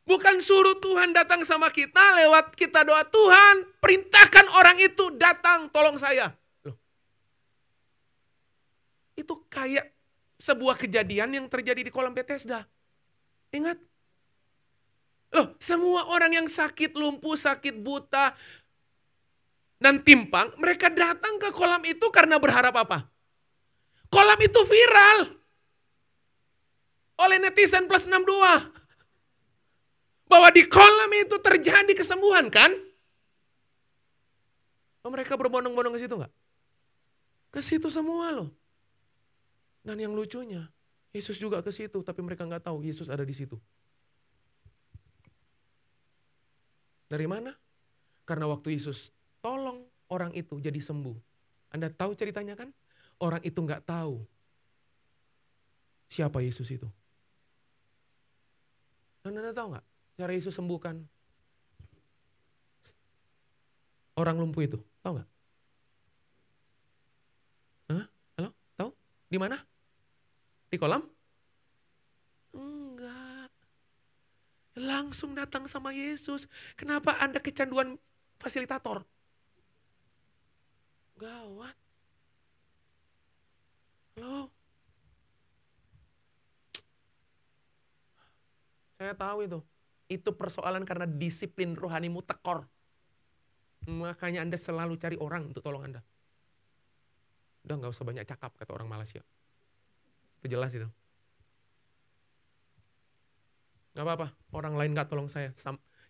Bukan suruh Tuhan datang sama kita lewat kita doa, Tuhan perintahkan orang itu datang tolong saya. Loh. Itu kayak sebuah kejadian yang terjadi di kolam Bethesda. Ingat? Loh, semua orang yang sakit lumpuh, sakit buta, dan timpang, mereka datang ke kolam itu karena berharap apa? Kolam itu viral oleh netizen plus 62. Bahwa di kolam itu terjadi kesembuhan kan? Mereka berbondong-bondong ke situ enggak? Ke situ semua loh. Dan yang lucunya, Yesus juga ke situ, tapi mereka enggak tahu Yesus ada di situ. Dari mana? Karena waktu Yesus tolong orang itu jadi sembuh. Anda tahu ceritanya kan? Orang itu nggak tahu siapa Yesus itu. Dan Anda tahu nggak cara Yesus sembuhkan orang lumpuh itu? Tahu nggak? Hah? Halo? Tahu? Di mana? Di kolam? Enggak. Langsung datang sama Yesus. Kenapa Anda kecanduan fasilitator? Gawat. Loh. Saya tahu itu. Itu persoalan karena disiplin rohanimu tekor. Makanya Anda selalu cari orang untuk tolong Anda. Udah gak usah banyak cakap, kata orang Malaysia. Itu jelas itu. Gak apa-apa, orang lain gak tolong saya.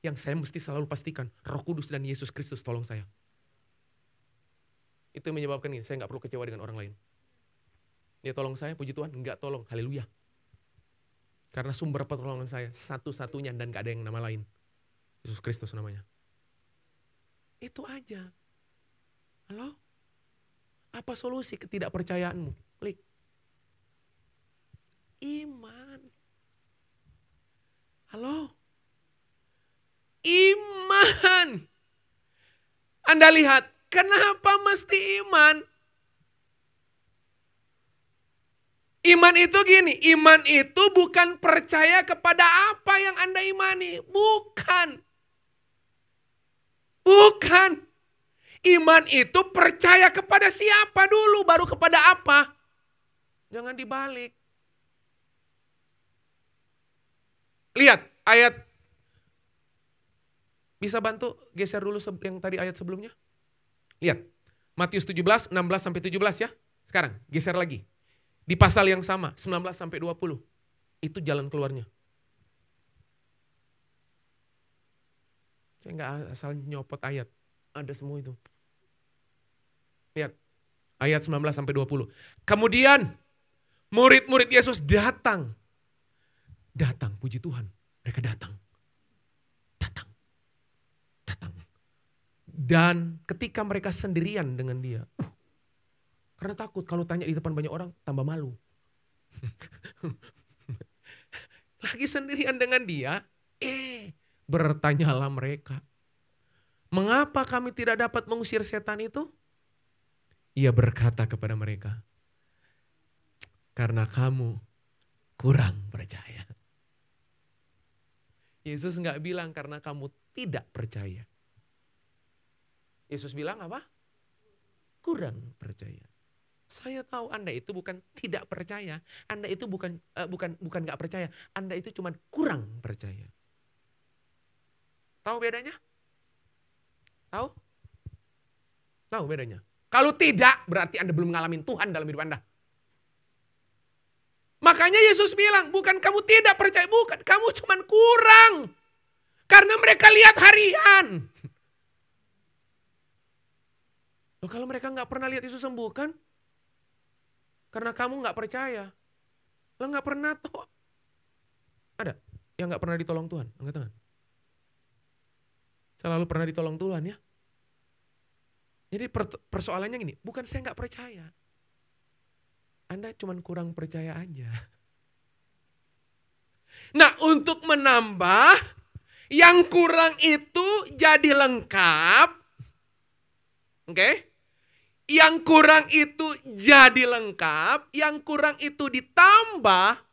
Yang saya mesti selalu pastikan, Roh Kudus dan Yesus Kristus tolong saya. Itu yang menyebabkan ini, saya gak perlu kecewa dengan orang lain. Dia tolong saya, puji Tuhan, enggak tolong, haleluya. Karena sumber pertolongan saya satu-satunya dan gak ada yang nama lain. Yesus Kristus namanya. Itu aja. Halo? Apa solusi ketidakpercayaanmu? Klik. Iman. Halo? Iman. Anda lihat, kenapa mesti iman? Iman itu gini, iman itu bukan percaya kepada apa yang Anda imani. Bukan. Bukan. Iman itu percaya kepada siapa dulu, baru kepada apa. Jangan dibalik. Lihat ayat, bisa bantu geser dulu yang tadi ayat sebelumnya. Lihat, Matius 17, 16-17 ya. Sekarang geser lagi. Di pasal yang sama, 19-20. Itu jalan keluarnya. Saya nggak asal nyopot ayat. Ada semua itu. Lihat, ayat 19-20. Kemudian, murid-murid Yesus datang. Datang, puji Tuhan. Mereka datang. Datang. Datang. Dan ketika mereka sendirian dengan dia. Karena takut kalau tanya di depan banyak orang, tambah malu. Lagi sendirian dengan dia, bertanyalah mereka. Mengapa kami tidak dapat mengusir setan itu? Ia berkata kepada mereka, karena kamu kurang percaya. Yesus nggak bilang karena kamu tidak percaya. Yesus bilang apa? Kurang percaya. Saya tahu Anda itu bukan tidak percaya, Anda itu bukan nggak percaya, Anda itu cuma kurang percaya. Tahu bedanya? Tahu? Tahu bedanya? Kalau tidak, berarti Anda belum ngalamin Tuhan dalam hidup Anda. Makanya Yesus bilang, bukan kamu tidak percaya, bukan, kamu cuma kurang. Karena mereka lihat harian. Loh, kalau mereka nggak pernah lihat Yesus sembuhkan, karena kamu nggak percaya. Lo nggak pernah tuh. Ada yang nggak pernah ditolong Tuhan? Angkat tangan. Selalu pernah ditolong Tuhan ya. Jadi persoalannya gini, bukan saya nggak percaya. Anda cuma kurang percaya aja. Nah, untuk menambah, yang kurang itu jadi lengkap. Oke? Yang kurang itu jadi lengkap, yang kurang itu ditambah.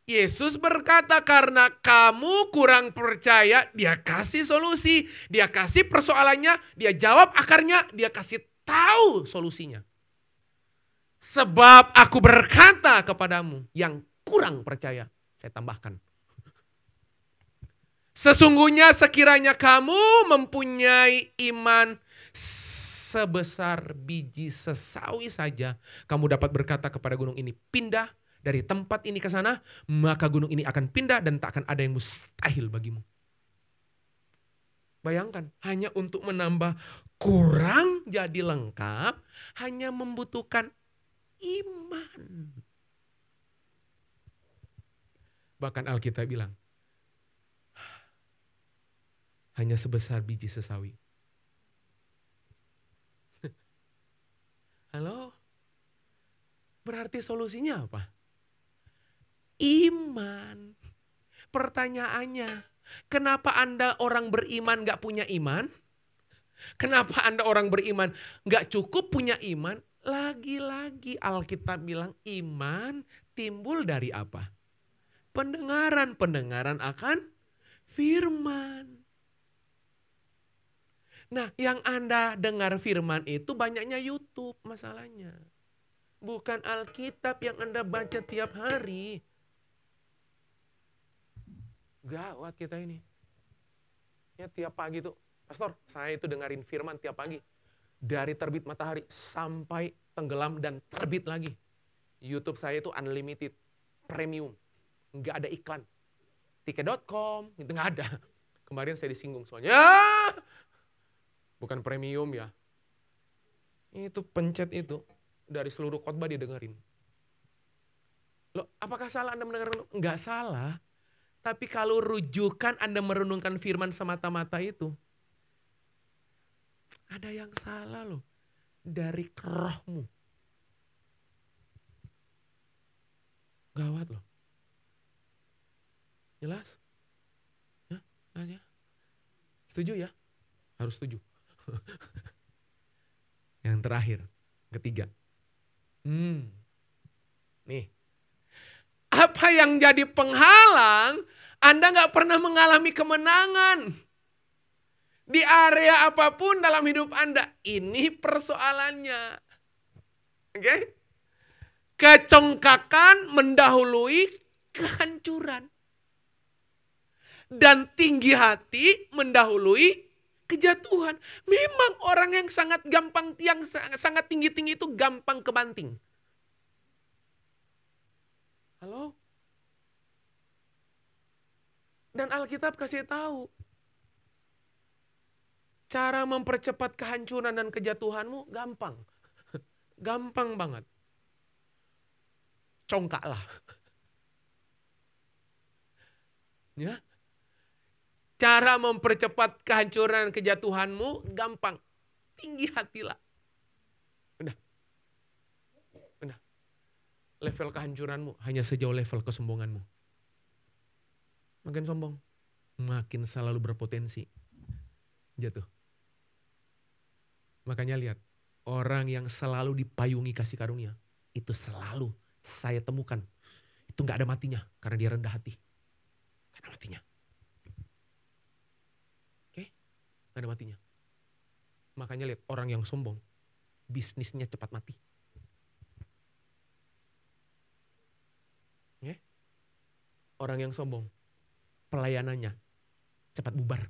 Yesus berkata karena kamu kurang percaya, dia kasih solusi, dia kasih persoalannya, dia jawab akarnya, dia kasih tahu solusinya. Sebab aku berkata kepadamu yang kurang percaya, saya tambahkan. Sesungguhnya sekiranya kamu mempunyai iman sebesar biji sesawi saja, kamu dapat berkata kepada gunung ini, pindah dari tempat ini ke sana, maka gunung ini akan pindah dan tak akan ada yang mustahil bagimu. Bayangkan, hanya untuk menambah kurang jadi lengkap, hanya membutuhkan iman. Bahkan Alkitab bilang, hanya sebesar biji sesawi. Halo? Berarti solusinya apa? Iman. Pertanyaannya, kenapa Anda orang beriman gak punya iman? Kenapa Anda orang beriman gak cukup punya iman? Lagi-lagi Alkitab bilang iman timbul dari apa? Pendengaran akan firman. Nah, yang Anda dengar firman itu banyaknya YouTube masalahnya. Bukan Alkitab yang Anda baca tiap hari. Gawat kita ini. Ya tiap pagi tuh, Pastor, saya itu dengerin firman tiap pagi. Dari terbit matahari sampai tenggelam dan terbit lagi. YouTube saya itu unlimited, premium. Nggak ada iklan. Tiket.com, itu nggak ada. Kemarin saya disinggung soalnya. Bukan premium ya. Itu pencet itu. Dari seluruh khotbah dia dengerin. Loh, apakah salah Anda mendengarkan? Enggak salah. Tapi kalau rujukan Anda merenungkan firman semata-mata itu. Ada yang salah loh. Dari rohmu. Gawat loh. Jelas? Ya? Setuju ya? Harus setuju. Yang terakhir, ketiga. Nih, Apa yang jadi penghalang, Anda nggak pernah mengalami kemenangan. Di area apapun dalam hidup Anda, ini persoalannya. Oke? Kecongkakan mendahului kehancuran. Dan tinggi hati mendahului kejatuhan. Memang orang yang sangat tinggi-tinggi itu gampang kebanting. Halo? Dan Alkitab kasih tahu, cara mempercepat kehancuran dan kejatuhanmu gampang. Gampang banget. Congkaklah. Ya. Cara mempercepat kehancuran dan kejatuhanmu gampang. Tinggi hatilah. Udah. Level kehancuranmu hanya sejauh level kesombonganmu. Makin sombong, makin selalu berpotensi jatuh. Makanya lihat, orang yang selalu dipayungi kasih karunia, itu selalu saya temukan. Itu gak ada matinya, karena dia rendah hati. Gak ada matinya. Oke? Gak ada matinya. Makanya lihat, orang yang sombong, bisnisnya cepat mati. Oke? Orang yang sombong, pelayanannya cepat bubar.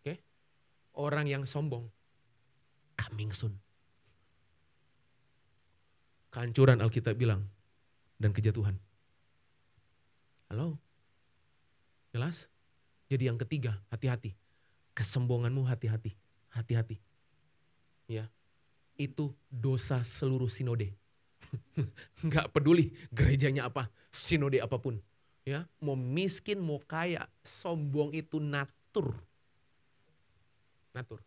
Oke? Orang yang sombong, coming soon. Kehancuran Alkitab bilang, dan kejatuhan. Halo? Jelas? Jadi yang ketiga, hati-hati. Kesombonganmu hati-hati. Hati-hati. Ya. Itu dosa seluruh sinode. Nggak peduli gerejanya apa, sinode apapun. Ya, mau miskin, mau kaya, sombong itu natur. Natur.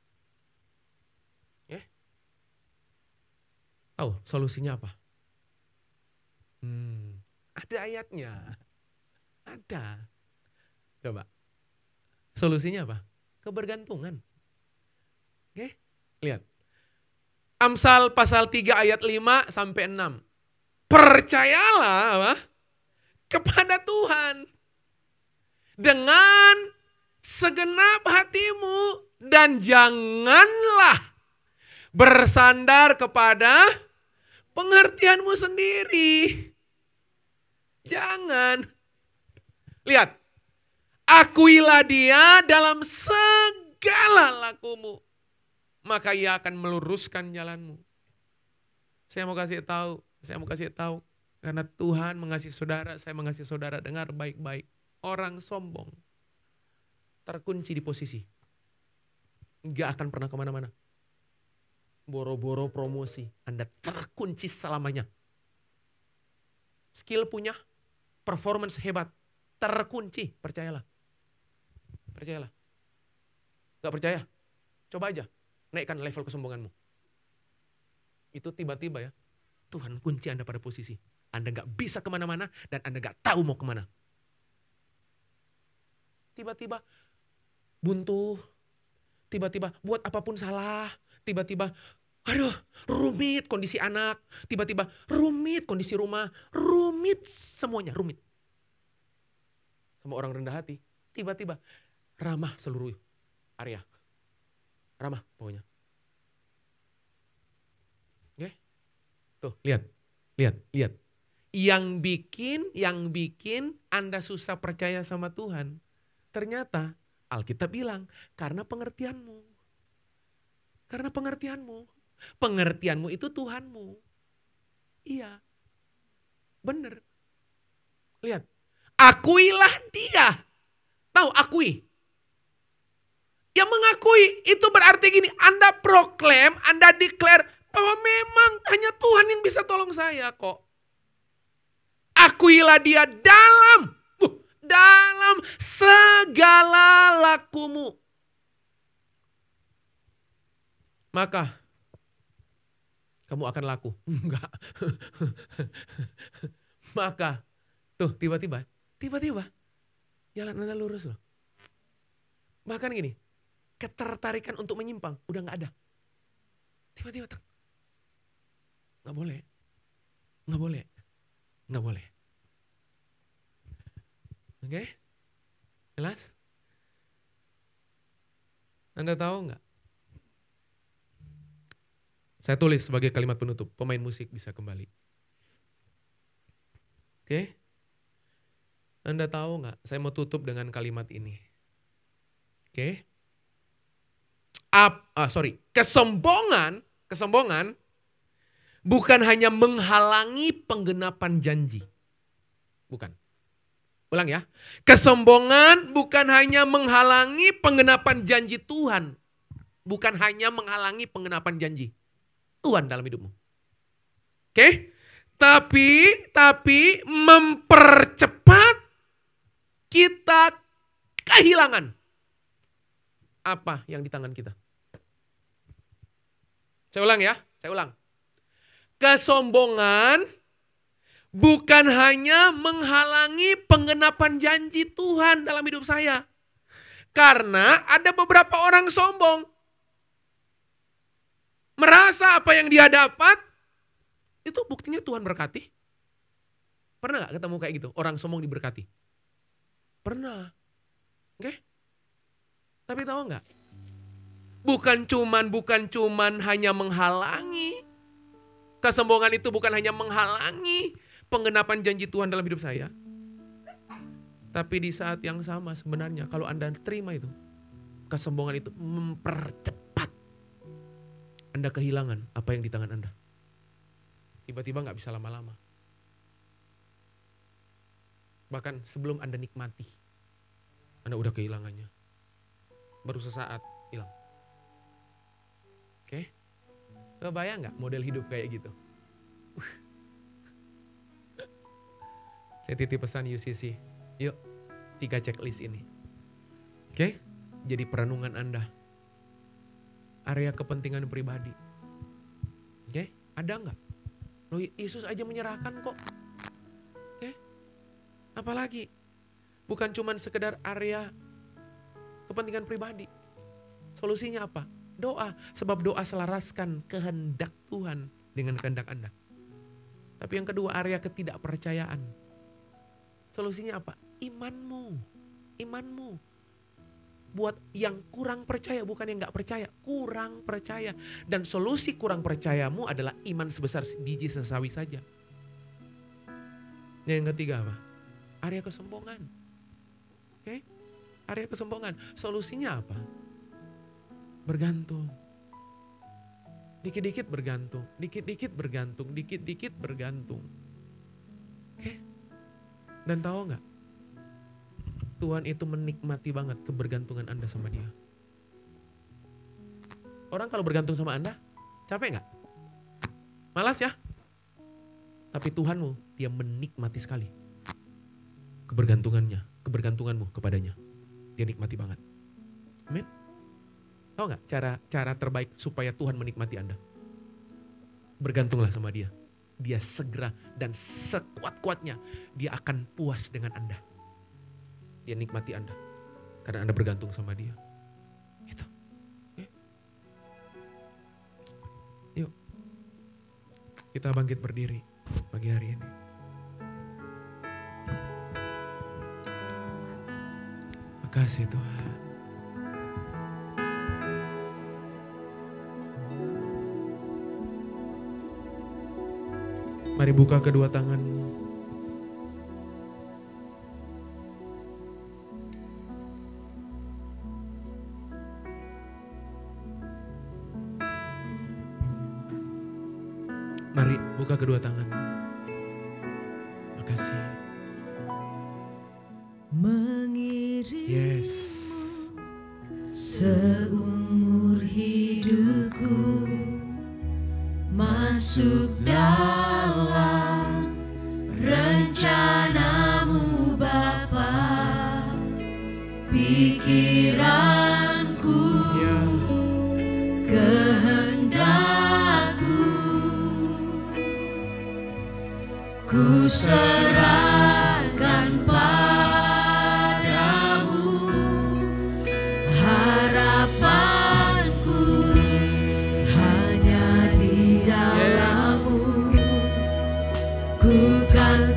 Tahu solusinya apa? Ada ayatnya. Ada. Coba. Solusinya apa? Kebergantungan. Oke? Lihat. Amsal pasal 3 ayat 5 sampai 6. Percayalah apa? Kepada Tuhan. Dengan segenap hatimu dan janganlah bersandar kepada pengertianmu sendiri. Jangan. Lihat. Akuilah dia dalam segala lakumu. Maka ia akan meluruskan jalanmu. Saya mau kasih tahu. Karena Tuhan mengasihi saudara, saya mengasihi saudara. Dengar baik-baik. Orang sombong terkunci di posisi. Gak akan pernah kemana-mana. Boro-boro promosi, Anda terkunci selamanya. Skill punya, performance hebat, terkunci, percayalah. Percayalah. Gak percaya? Coba aja, naikkan level kesombonganmu. Itu tiba-tiba ya, Tuhan kunci Anda pada posisi. Anda gak bisa kemana-mana dan Anda gak tahu mau kemana. Tiba-tiba buntu, tiba-tiba buat apapun salah, tiba-tiba aduh rumit kondisi anak, tiba-tiba rumit kondisi rumah, rumit semuanya, rumit. Sama orang rendah hati, tiba-tiba ramah seluruh area. Ramah pokoknya. Oke? Tuh, lihat. Yang bikin Anda susah percaya sama Tuhan, ternyata Alkitab bilang, karena pengertianmu. Karena pengertianmu. Pengertianmu itu Tuhanmu. Iya. Benar. Lihat. Akuilah dia. Tahu akui. Yang mengakui itu berarti gini. Anda proklaim, Anda declare bahwa memang hanya Tuhan yang bisa tolong saya kok. Akuilah dia dalam segala lakumu. Maka kamu akan laku. Enggak. Maka tuh tiba-tiba jalan Anda lurus loh. Bahkan gini, ketertarikan untuk menyimpang udah gak ada. Tiba-tiba gak boleh. Nggak boleh. Oke? Jelas? Anda tahu nggak? Saya tulis sebagai kalimat penutup, pemain musik bisa kembali. Oke? Anda tahu nggak? Saya mau tutup dengan kalimat ini. Oke? Kesombongan bukan hanya menghalangi penggenapan janji. Bukan. Ulang ya. Kesombongan bukan hanya menghalangi penggenapan janji Tuhan. Bukan hanya menghalangi penggenapan janji Tuhan dalam hidupmu. Oke? Tapi mempercepat kita kehilangan apa yang di tangan kita. Saya ulang ya, saya ulang. Kesombongan bukan hanya menghalangi penggenapan janji Tuhan dalam hidup saya. Karena ada beberapa orang sombong. Merasa apa yang dia dapat, itu buktinya Tuhan berkati. Pernah gak ketemu kayak gitu? Orang sombong diberkati? Pernah. Oke? Tapi tahu gak? Bukan cuman hanya menghalangi. Kesombongan itu bukan hanya menghalangi penggenapan janji Tuhan dalam hidup saya. Tapi di saat yang sama sebenarnya kalau Anda terima itu, kesombongan itu mempercepat Anda kehilangan apa yang di tangan Anda. Tiba-tiba gak bisa lama-lama. Bahkan sebelum Anda nikmati, Anda udah kehilangannya. Baru sesaat hilang. Oke? Kebayang gak model hidup kayak gitu? Saya titip pesan UCC. Yuk, 3 checklist ini. Oke? Jadi perenungan Anda. Area kepentingan pribadi. Oke? Ada gak? Loh, Yesus aja menyerahkan kok. Oke? Apalagi? Bukan cuman sekedar area kepentingan pribadi. Solusinya apa? Doa. Sebab doa selaraskan kehendak Tuhan dengan kehendak Anda. Tapi yang kedua, area ketidakpercayaan. Solusinya apa? Imanmu. Imanmu. Buat yang kurang percaya, bukan yang gak percaya. Kurang percaya. Dan solusi kurang percayamu adalah iman sebesar biji sesawi saja. Yang ketiga apa? Area kesombongan. Oke? Area kesombongan. Solusinya apa? Bergantung. Dikit-dikit bergantung. Dikit-dikit bergantung. Dikit-dikit bergantung. Oke? Dan tahu gak? Tuhan itu menikmati banget kebergantungan Anda sama Dia. Orang kalau bergantung sama Anda, capek gak? Malas ya? Tapi Tuhanmu, Dia menikmati sekali kebergantunganmu kepadanya. Dia nikmati banget. Amin. Tahu gak cara terbaik supaya Tuhan menikmati Anda? Bergantunglah sama Dia. Dia segera dan sekuat-kuatnya Dia akan puas dengan Anda. Dia nikmati Anda karena Anda bergantung sama Dia. Itu. Oke. Yuk. Kita bangkit berdiri pagi hari ini. Makasih Tuhan. Mari buka kedua tanganmu. Mari buka kedua tanganmu. Makasih. Yes. Seumur hidupku masuk dalam rencanamu Bapa, pikiranku, kehendakku, ku serahkan padamu, harapanku hanya di dalammu, ku kan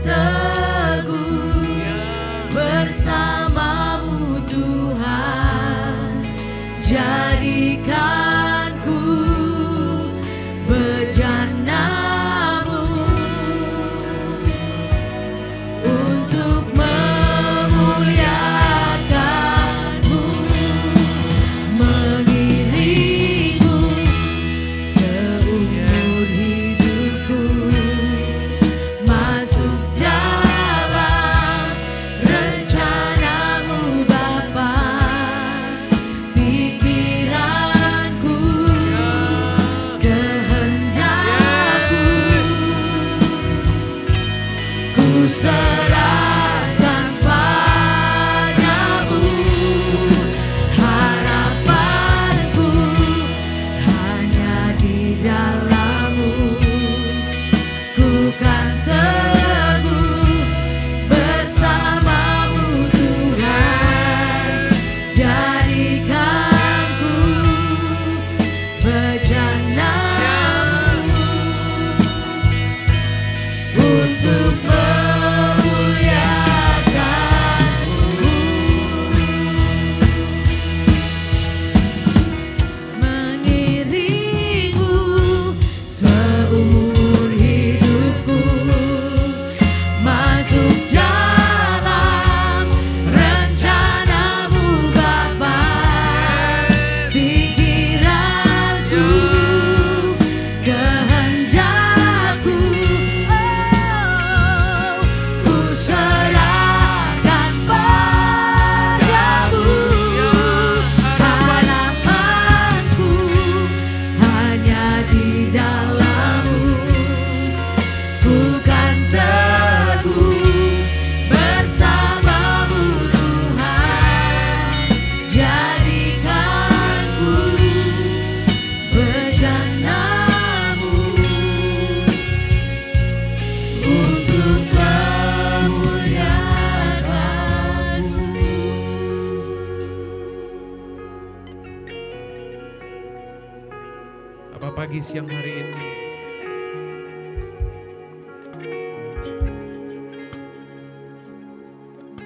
pagi siang hari ini.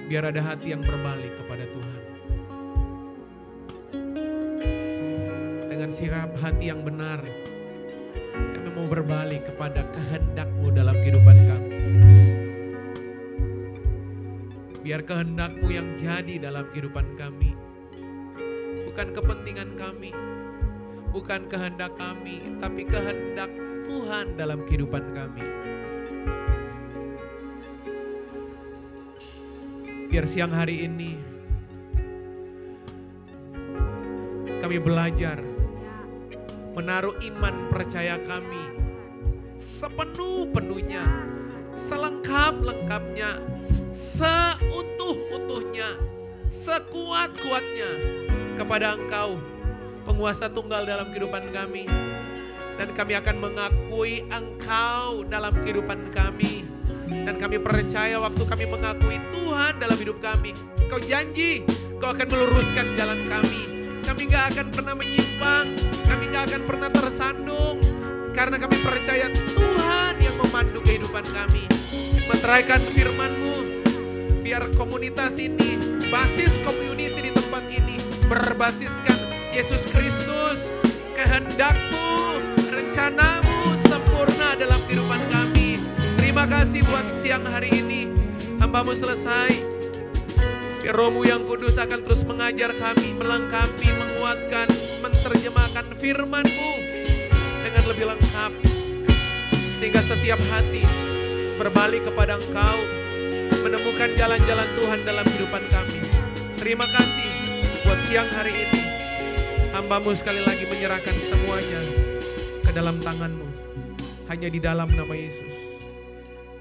Biar ada hati yang berbalik kepada Tuhan. Dengan sikap hati yang benar, kami mau berbalik kepada kehendak-Mu dalam kehidupan kami. Biar kehendak-Mu yang jadi dalam kehidupan kami. Bukan kepentingan kami, bukan kehendak kami, tapi kehendak Tuhan dalam kehidupan kami. Biar siang hari ini kami belajar menaruh iman percaya kami sepenuh-penuhnya, selengkap-lengkapnya, seutuh-utuhnya, sekuat-kuatnya kepada Engkau, penguasa tunggal dalam kehidupan kami. Dan kami akan mengakui Engkau dalam kehidupan kami. Dan kami percaya waktu kami mengakui Tuhan dalam hidup kami, Kau janji Kau akan meluruskan jalan kami. Kami gak akan pernah menyimpang, kami gak akan pernah tersandung, karena kami percaya Tuhan yang memandu kehidupan kami. Meteraikan firman-Mu, biar komunitas ini, basis community di tempat ini, berbasiskan Yesus Kristus, kehendak-Mu, rencana-Mu sempurna dalam kehidupan kami. Terima kasih buat siang hari ini, hamba-Mu selesai. Biar Roh-Mu yang kudus akan terus mengajar kami, melengkapi, menguatkan, menerjemahkan firman-Mu dengan lebih lengkap. Sehingga setiap hati berbalik kepada Engkau, menemukan jalan-jalan Tuhan dalam kehidupan kami. Terima kasih buat siang hari ini. Hamba-Mu sekali lagi menyerahkan semuanya ke dalam tangan-Mu. Hanya di dalam nama Yesus.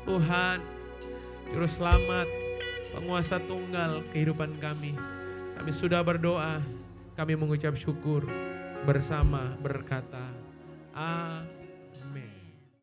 Tuhan, Juru Selamat, penguasa tunggal kehidupan kami. Kami sudah berdoa, kami mengucap syukur bersama berkata, Amin.